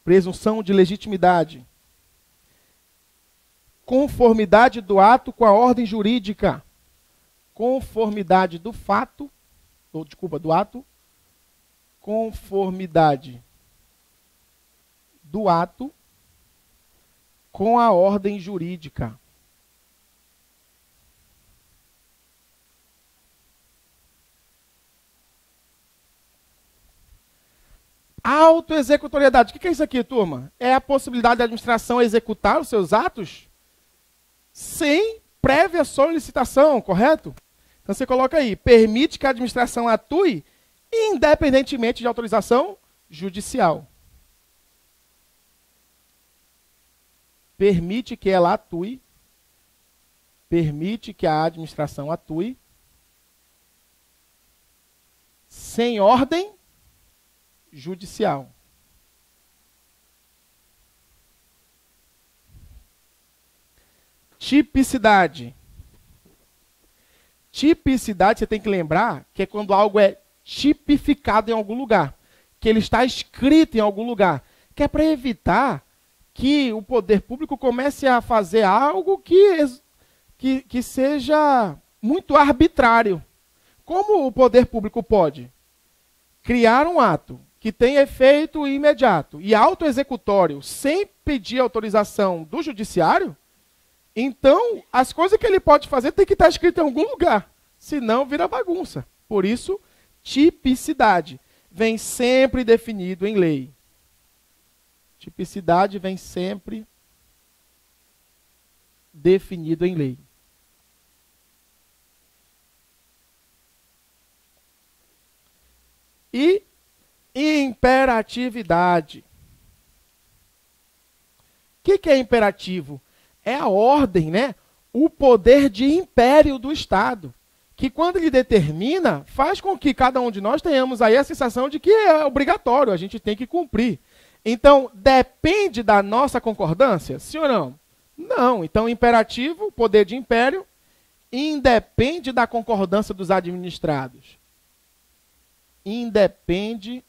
Presunção de legitimidade. Conformidade do ato com a ordem jurídica. Conformidade do fato, do ato. Conformidade do ato com a ordem jurídica. Autoexecutoriedade. O que é isso aqui, turma? É a possibilidade da administração executar os seus atos sem prévia solicitação, correto? Então você coloca aí, permite que a administração atue independentemente de autorização judicial. Permite que ela atue, permite que a administração atue sem ordem judicial. Tipicidade. Tipicidade, você tem que lembrar que é quando algo é tipificado em algum lugar, que ele está escrito em algum lugar, que é para evitar que o poder público comece a fazer algo que seja muito arbitrário. Como o poder público pode criar um ato que tem efeito imediato e autoexecutório sem pedir autorização do judiciário, então as coisas que ele pode fazer tem que estar escrito em algum lugar, senão vira bagunça. Por isso, tipicidade vem sempre definido em lei. Tipicidade vem sempre definido em lei. E imperatividade. O que é imperativo? É a ordem, né? O poder de império do Estado, que quando ele determina, faz com que cada um de nós tenhamos aí a sensação de que é obrigatório, a gente tem que cumprir. Então, depende da nossa concordância? Sim ou não? Não. Então, imperativo, poder de império, independe da concordância dos administrados. Independe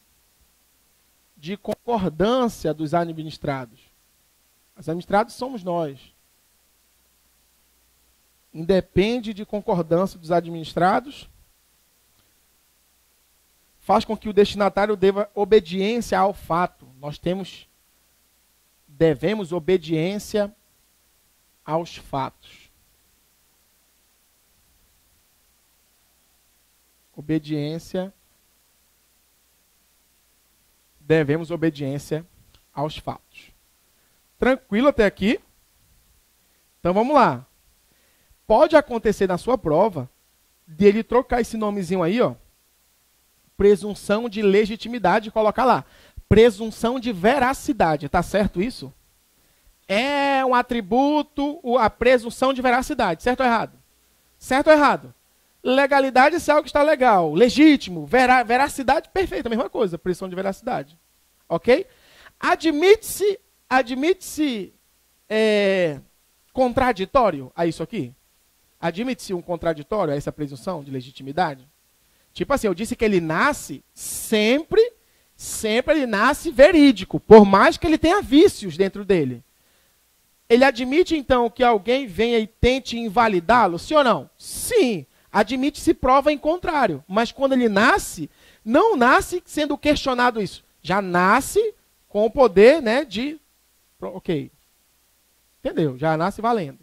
de concordância dos administrados. Os administrados somos nós. Independe de concordância dos administrados. Faz com que o destinatário deva obediência ao fato. Nós devemos obediência aos fatos. Devemos obediência aos fatos. Tranquilo até aqui? Então vamos lá. Pode acontecer na sua prova de ele trocar esse nomezinho aí, ó, presunção de legitimidade, e colocar lá presunção de veracidade. Tá certo isso? É um atributo, a presunção de veracidade. Certo ou errado? Certo ou errado? Legalidade é algo que está legal. Legítimo. Veracidade, perfeito. A mesma coisa. Presunção de veracidade. Ok? Admite-se contraditório a isso aqui? Admite-se um contraditório a essa presunção de legitimidade? Tipo assim, eu disse que ele nasce sempre ele nasce verídico, por mais que ele tenha vícios dentro dele. Ele admite, então, que alguém venha e tente invalidá-lo? Sim ou não? Sim. Admite-se prova em contrário. Mas quando ele nasce, não nasce sendo questionado isso. Já nasce com o poder, né, de... Ok. Entendeu? Já nasce valendo.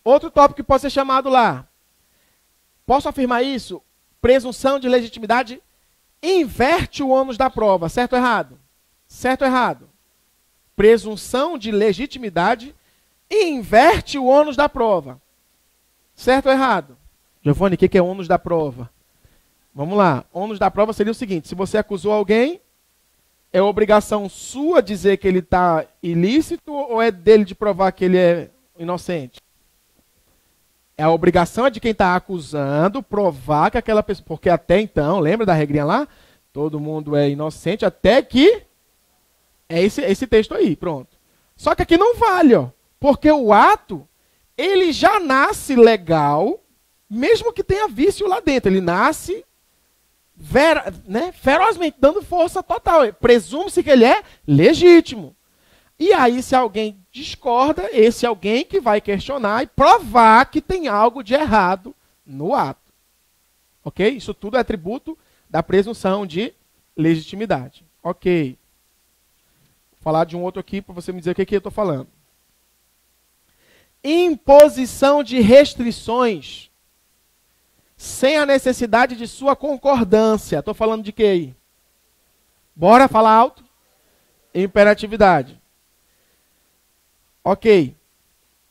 Outro tópico que pode ser chamado lá. Posso afirmar isso? Presunção de legitimidade inverte o ônus da prova. Certo ou errado? Certo ou errado? Presunção de legitimidade inverte o ônus da prova. Certo ou errado? Giovanni, o que é ônus da prova? Vamos lá. Ônus da prova seria o seguinte: se você acusou alguém, é obrigação sua dizer que ele está ilícito ou é dele de provar que ele é inocente? É a obrigação de quem está acusando provar que aquela pessoa... Porque até então, lembra da regrinha lá? Todo mundo é inocente até que... É esse texto aí, pronto. Só que aqui não vale, ó. Porque o ato, ele já nasce legal, mesmo que tenha vício lá dentro. Ele nasce ferozmente, dando força total. Presume-se que ele é legítimo. E aí, se alguém discorda, esse alguém que vai questionar e provar que tem algo de errado no ato. Ok? Isso tudo é atributo da presunção de legitimidade. Ok. Vou falar de um outro aqui para você me dizer o que eu estou falando. Imposição de restrições sem a necessidade de sua concordância. Estou falando de quê aí? Bora falar alto? Imperatividade. Ok.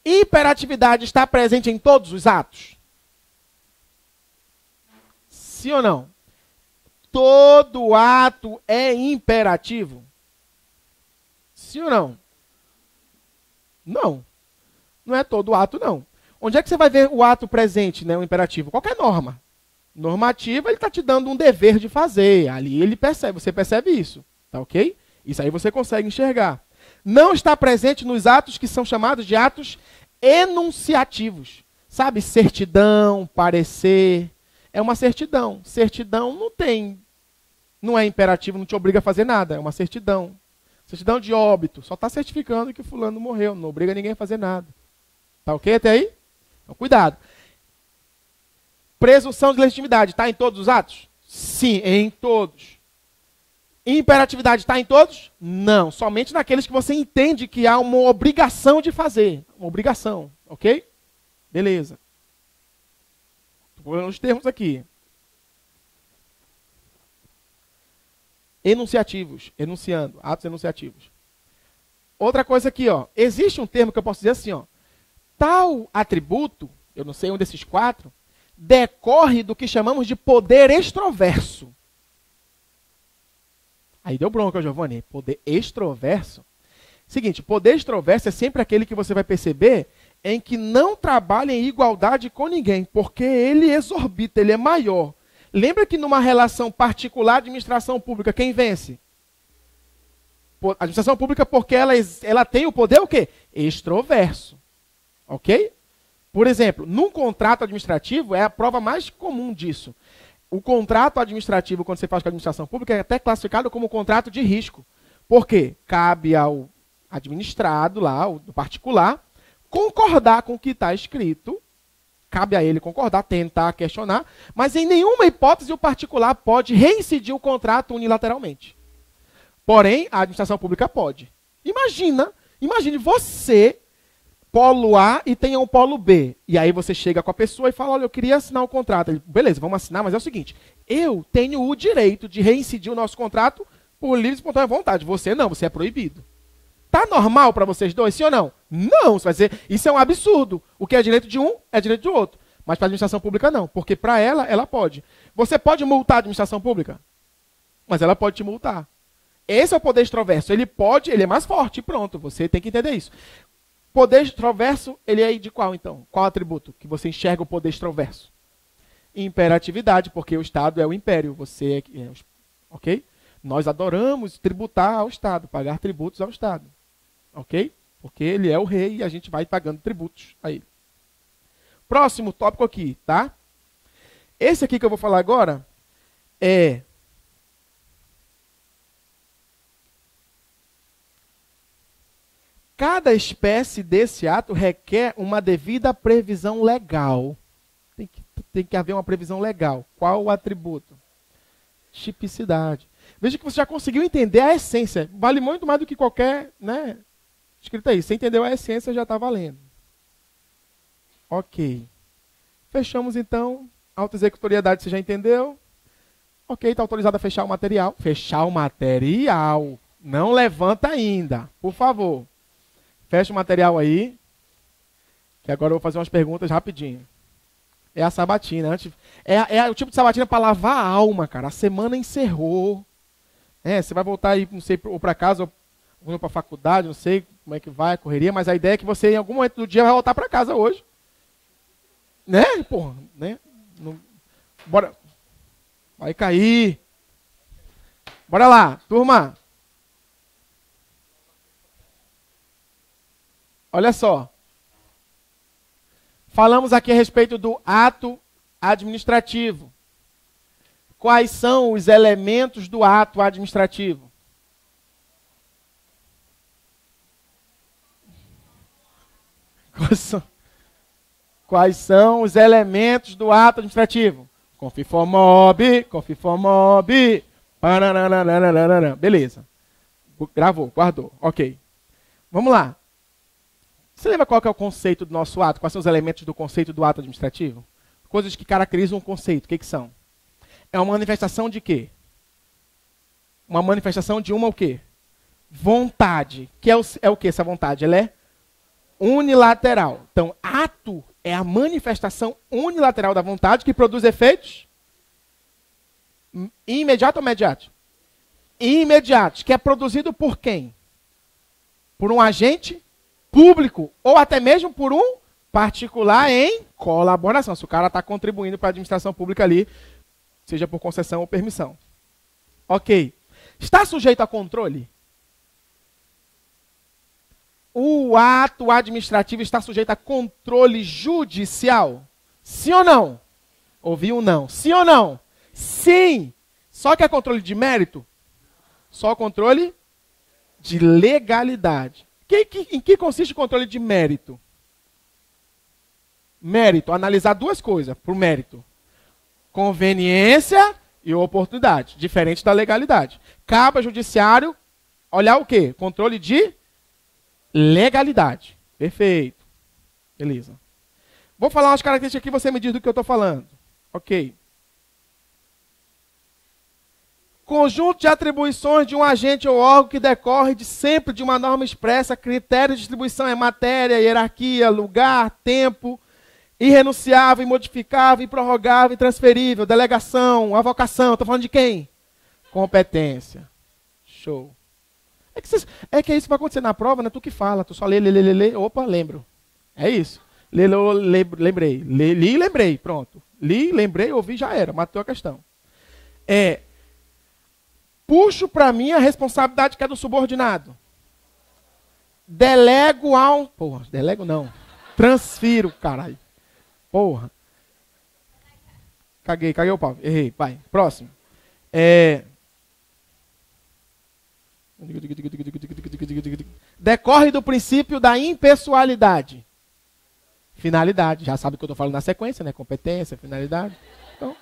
Imperatividade está presente em todos os atos? Sim ou não? Todo ato é imperativo? Sim ou não? Não. Não é todo ato, não. Onde é que você vai ver o ato presente, né, o imperativo? Qualquer norma. Normativa, ele está te dando um dever de fazer. Ali ele percebe, você percebe isso. Tá ok? Isso aí você consegue enxergar. Não está presente nos atos que são chamados de atos enunciativos. Sabe, certidão, parecer, é uma certidão. Certidão não é imperativo, não te obriga a fazer nada, é uma certidão. Certidão de óbito, só está certificando que fulano morreu, não obriga ninguém a fazer nada. Tá ok até aí? Então, cuidado. Presunção de legitimidade, está em todos os atos? Sim, em todos. Imperatividade está em todos? Não, somente naqueles que você entende que há uma obrigação de fazer. Uma obrigação, ok? Beleza. Estou olhando os termos aqui. Enunciativos, enunciando, atos enunciativos. Outra coisa aqui, ó, existe um termo que eu posso dizer assim, ó, tal atributo, eu não sei um desses 4, decorre do que chamamos de poder extroverso. Aí deu bronca, Giovanni, poder extroverso. Seguinte, poder extroverso é sempre aquele que você vai perceber em que não trabalha em igualdade com ninguém, porque ele exorbita, ele é maior. Lembra que numa relação particular, administração pública, quem vence? A administração pública, porque ela tem o poder o quê? Extroverso. Ok? Por exemplo, num contrato administrativo, é a prova mais comum disso. O contrato administrativo, quando você faz com a administração pública, é até classificado como contrato de risco. Por quê? Cabe ao administrado lá, do particular, concordar com o que está escrito. Cabe a ele concordar, tentar questionar, mas em nenhuma hipótese o particular pode reincidir o contrato unilateralmente. Porém, a administração pública pode. Imagine você, polo A, e tenha um polo B. E aí você chega com a pessoa e fala, olha, eu queria assinar o contrato. Ele, beleza, vamos assinar, mas é o seguinte, eu tenho o direito de reincidir o nosso contrato por livre e espontânea vontade. Você não, você é proibido. Tá normal para vocês dois, sim ou não? Não, isso é um absurdo. O que é direito de um, é direito do outro. Mas para a administração pública não, porque para ela pode. Você pode multar a administração pública, mas ela pode te multar. Esse é o poder extroverso. Ele é mais forte, pronto, você tem que entender isso. Poder extroverso, ele é de qual então? Qual atributo que você enxerga o poder extroverso? Imperatividade, porque o Estado é o império, ok? Nós adoramos tributar ao Estado, pagar tributos ao Estado. Ok? Porque ele é o rei e a gente vai pagando tributos a ele. Próximo tópico aqui, tá? Esse aqui que eu vou falar agora é cada espécie desse ato requer uma devida previsão legal. Tem que haver uma previsão legal. Qual o atributo? Tipicidade. Veja que você já conseguiu entender a essência. Vale muito mais do que qualquer, né, escrito aí. Você entendeu a essência, já está valendo. Ok. Fechamos, então. Autoexecutoriedade, você já entendeu? Ok, está autorizado a fechar o material. Fechar o material. Não levanta ainda, por favor. Fecha o material aí. Que agora eu vou fazer umas perguntas rapidinho. É a sabatina. É o tipo de sabatina para lavar a alma, cara. A semana encerrou. Você vai voltar aí, não sei, ou para casa, ou para a faculdade, não sei como é que vai a correria, mas a ideia é que você, em algum momento do dia, vai voltar para casa hoje. Né? Porra, né? Bora. Vai cair. Bora lá, turma. Olha só. Falamos aqui a respeito do ato administrativo. Quais são os elementos do ato administrativo? Quais são os elementos do ato administrativo? Confiformob. Beleza. Gravou, guardou. Ok. Vamos lá. Você lembra qual que é o conceito do nosso ato? Quais são os elementos do conceito do ato administrativo? Coisas que caracterizam um conceito. O que são? É uma manifestação de quê? Uma manifestação de uma o quê? Vontade. Que é o que essa vontade? Ela é unilateral. Então, ato é a manifestação unilateral da vontade que produz efeitos imediato ou imediato? Imediatos. Que é produzido por quem? Por um agente público ou até mesmo por um particular em colaboração. Se o cara está contribuindo para a administração pública ali, seja por concessão ou permissão. Ok. Está sujeito a controle? o ato administrativo está sujeito a controle judicial? Sim ou não? Ouvi um não. Sim ou não? Sim. Só que é controle de mérito? Só controle de legalidade. Em que consiste o controle de mérito? Mérito, analisar duas coisas por mérito. Conveniência e oportunidade, diferente da legalidade. Cabe ao judiciário olhar o quê? Controle de legalidade. Perfeito. Beleza. Vou falar umas características aqui, você me diz do que eu estou falando. Ok. Conjunto de atribuições de um agente ou órgão que decorre sempre de uma norma expressa, critério de distribuição é matéria, hierarquia, lugar, tempo, irrenunciável, imodificável, improrrogável, intransferível, delegação, avocação. Estou falando de quem? Competência. Show. É que isso vai acontecer na prova, né? Tu que fala, tu só lê. Opa, lembro. É isso. Lembrei. Li, lembrei. Pronto. Li, lembrei, ouvi, já era. Matou a questão. Puxo para mim a responsabilidade que é do subordinado. Delego ao... Porra, delego não. Transfiro, caralho. Porra. Caguei o pau. Errei, vai. Próximo. Decorre do princípio da impessoalidade. Finalidade. Já sabe o que eu estou falando na sequência, né? Competência, finalidade. Então...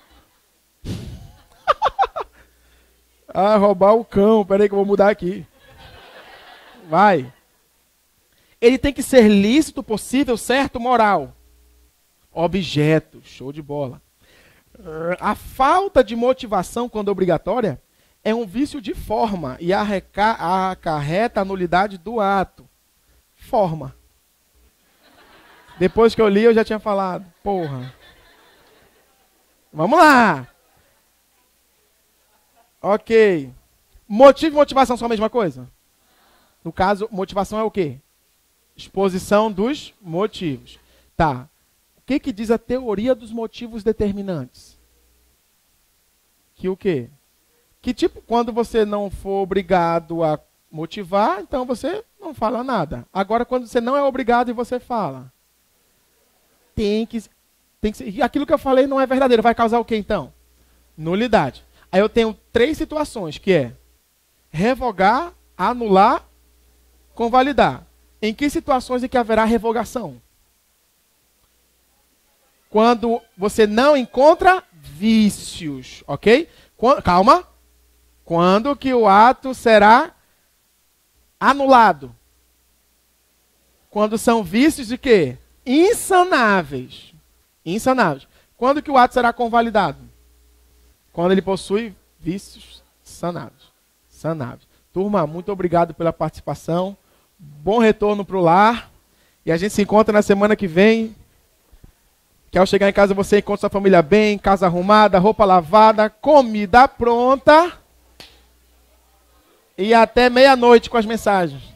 roubar o cão. Peraí que eu vou mudar aqui. Vai. Ele tem que ser lícito, possível, certo, moral. Objeto. Show de bola. A falta de motivação, quando obrigatória, é um vício de forma e acarreta a nulidade do ato. Forma. Depois que eu li, eu já tinha falado. Porra. Vamos lá. Ok. Motivo e motivação são a mesma coisa? No caso, motivação é o quê? Exposição dos motivos. Tá. O que diz a teoria dos motivos determinantes? Que o quê? Que tipo, quando você não for obrigado a motivar, então você não fala nada. Agora, quando você não é obrigado e você fala, tem que ser. E aquilo que eu falei não é verdadeiro. Vai causar o quê, então? Nulidade. Aí eu tenho 3 situações, que é revogar, anular, convalidar. Em que situações é que haverá revogação? Quando você não encontra vícios, ok? Calma. Quando que o ato será anulado? Quando são vícios de quê? Insanáveis. Insanáveis. Quando que o ato será convalidado? Quando ele possui vícios sanáveis. Sanáveis. Turma, muito obrigado pela participação. Bom retorno para o lar. E a gente se encontra na semana que vem. Que ao chegar em casa você encontra sua família bem, casa arrumada, roupa lavada, comida pronta. E até meia-noite com as mensagens.